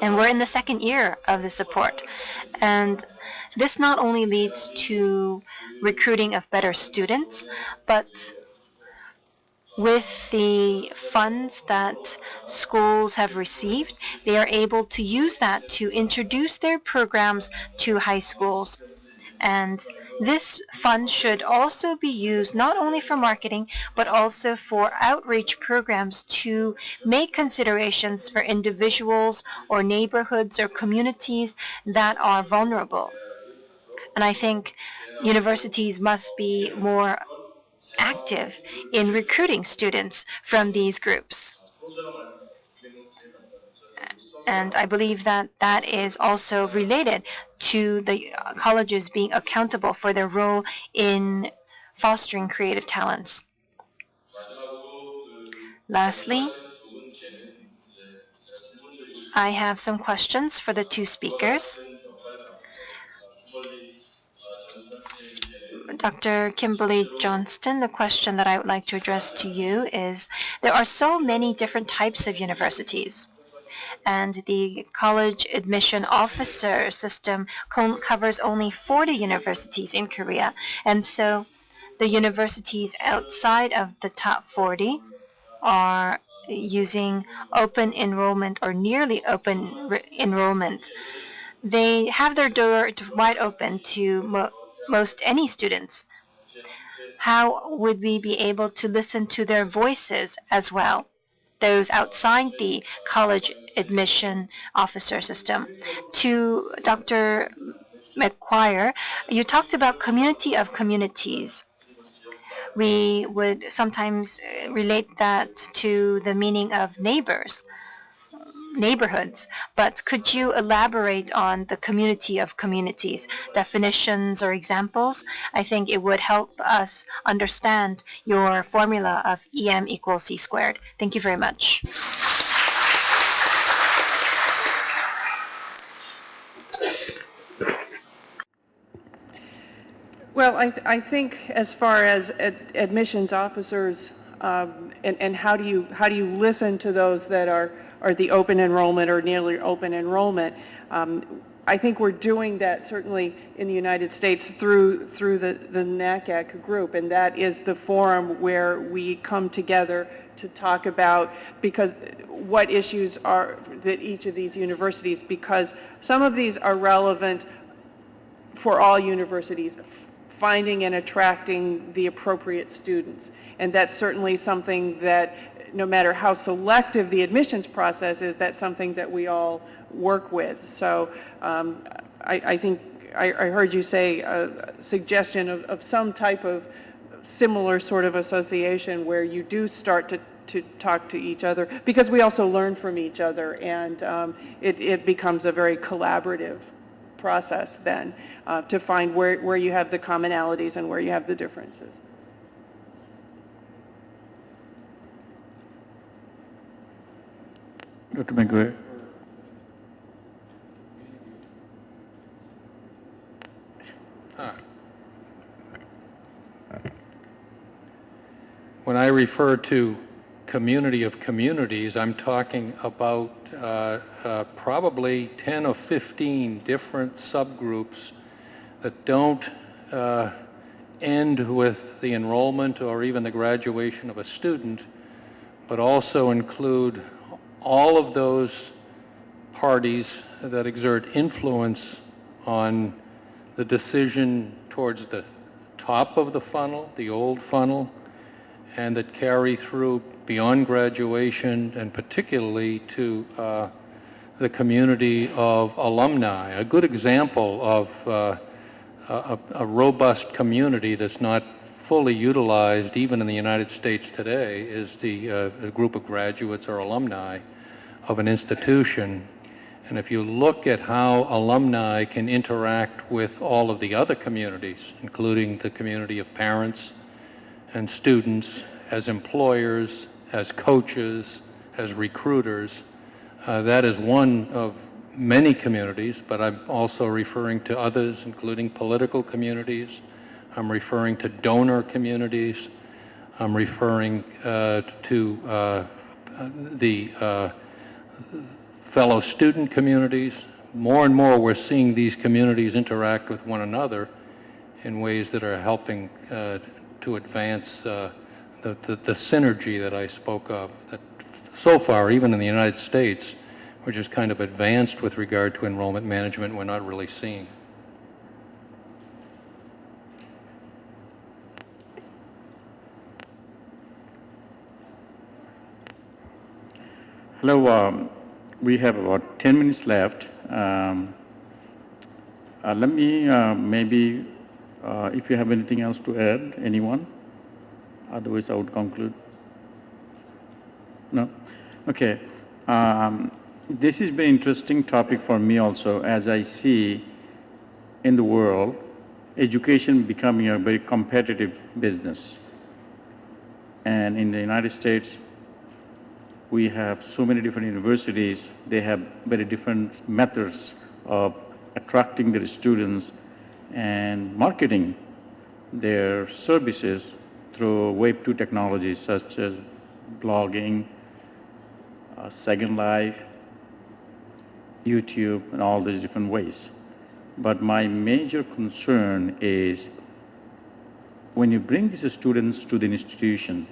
And we're in the second year of the support. And this not only leads to recruiting of better students, but with the funds that schools have received, they are able to use that to introduce their programs to high schools. And this fund should also be used not only for marketing, but also for outreach programs to make considerations for individuals or neighborhoods or communities that are vulnerable. And I think universities must be more active in recruiting students from these groups. And I believe that that is also related to the colleges being accountable for their role in fostering creative talents. Lastly, I have some questions for the two speakers. Dr. Kimberly Johnston, the question that I would like to address to you is, there are so many different types of universities, and the college admission officer system covers only 40 universities in Korea, and so the universities outside of the top 40 are using open enrollment or nearly open enrollment. They have their door wide open to most any students. How would we be able to listen to their voices as well, those outside the college admission officer system? To Dr. Mcguire, you talked about community of communities. We would sometimes relate that to the meaning of neighborhoods, but could you elaborate on the community of communities, definitions or examples? I think it would help us understand your formula of EM equals C squared. Thank you very much. Well, I think as far as admissions officers and how do you listen to those that are the open enrollment or nearly open enrollment, I think we're doing that certainly in the United States through the NACAC group, and that is the forum where we come together to talk about what issues are that each of these universities, because some of these are relevant for all universities, finding and attracting the appropriate students. And that's certainly something that, no matter how selective the admissions process is, that's something that we all work with. So I think I heard you say a suggestion of some type of similar sort of association where you do start to talk to each other, because we also learn from each other, and it becomes a very collaborative process then to find where you have the commonalities and where you have the differences. Dr. Mcguire. When I refer to community of communities, I'm talking about probably 10 or 15 different subgroups that don't end with the enrollment or even the graduation of a student, but also include all of those parties that exert influence on the decision towards the top of the funnel, the old funnel, and that carry through beyond graduation, and particularly to the community of alumni. A good example of a robust community that's not fully utilized even in the United States today is the group of graduates or alumni of an institution. And if you look at how alumni can interact with all of the other communities, including the community of parents and students, as employers, as coaches, as recruiters, that is one of many communities, but I'm also referring to others, including political communities. I'm referring to donor communities. I'm referring to the fellow student communities. More and more we're seeing these communities interact with one another in ways that are helping to advance the synergy that I spoke of, that so far, even in the United States, which is kind of advanced with regard to enrollment management, we're not really seeing. Hello, we have about 10 minutes left. Let me maybe, if you have anything else to add, anyone? Otherwise, I would conclude. No? Okay. This is a very interesting topic for me also, as I see in the world, education becoming a very competitive business. And in the United States, we have so many different universities. They have very different methods of attracting their students and marketing their services through Web 2 technologies such as blogging, Second Life, YouTube, and all these different ways. But my major concern is when you bring these students to the institution,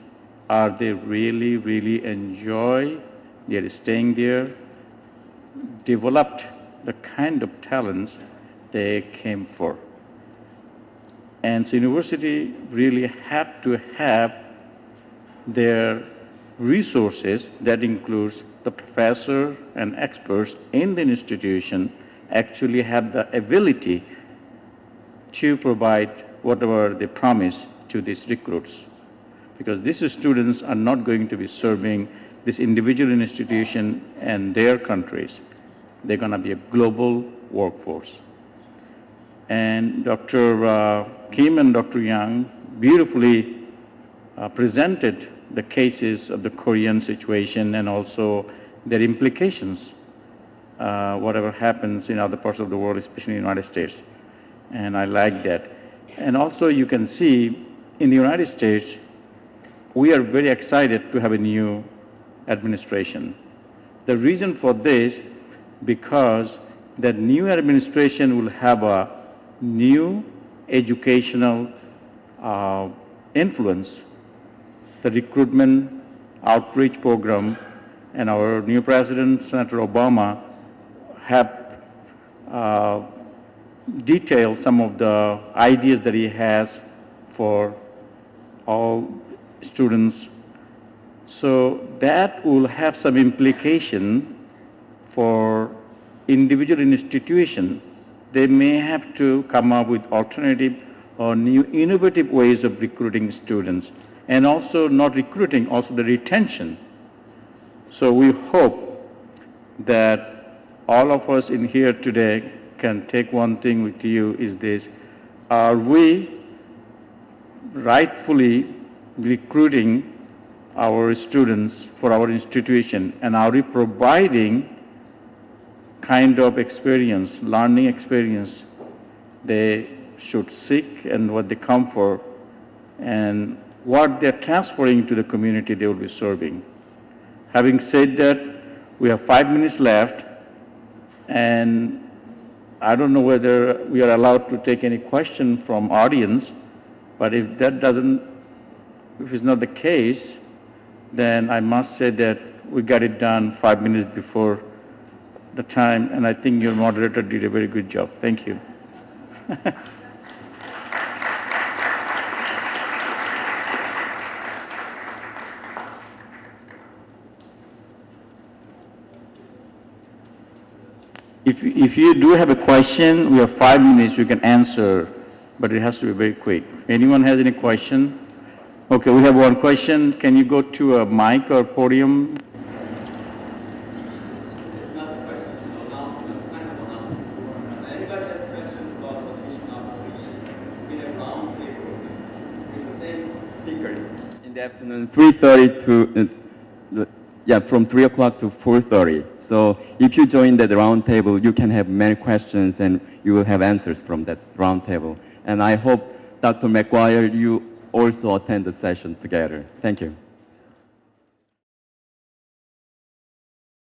are they really enjoy their staying there, developed the kind of talents they came for? And so university really have to have their resources, that includes the professor and experts in the institution, actually have the ability to provide whatever they promise to these recruits. Because these students are not going to be serving this individual institution and their countries. They're going to be a global workforce. And Dr. Kim and Dr. Young beautifully presented the cases of the Korean situation and also their implications, whatever happens in other parts of the world, especially in the United States. And I like that. And also you can see in the United States, we are very excited to have a new administration. The reason for this, because the new administration will have a new educational influence. The recruitment outreach program and our new president, Senator Obama, have detailed some of the ideas that he has for all students. So that will have some implication for individual institutions. They may have to come up with alternative or new innovative ways of recruiting students, and also not recruiting, also the retention. So we hope that all of us in here today can take one thing with you, is this: are we rightfully recruiting our students for our institution, and are we providing kind of experience, learning experience they should seek and what they come for, and what they're transferring to the community they will be serving. Having said that, we have 5 minutes left, and I don't know whether we are allowed to take any question from audience, but if it's not the case, then I must say that we got it done 5 minutes before the time, and I think your moderator did a very good job. Thank you. If you do have a question, we have 5 minutes, you can answer, but it has to be very quick. Anyone has any question? Okay, we have one question. Can you go to a mic or podium? It's not a question, it's an announcement, kind of announcement. Anybody has questions about admission opposition? We have round table with the same speakers in the afternoon, 3:30 to, from 3 o'clock to 4:30. So if you join that round table, you can have many questions and you will have answers from that round table. And I hope, Dr. Mcguire, you also attend the session together. Thank you.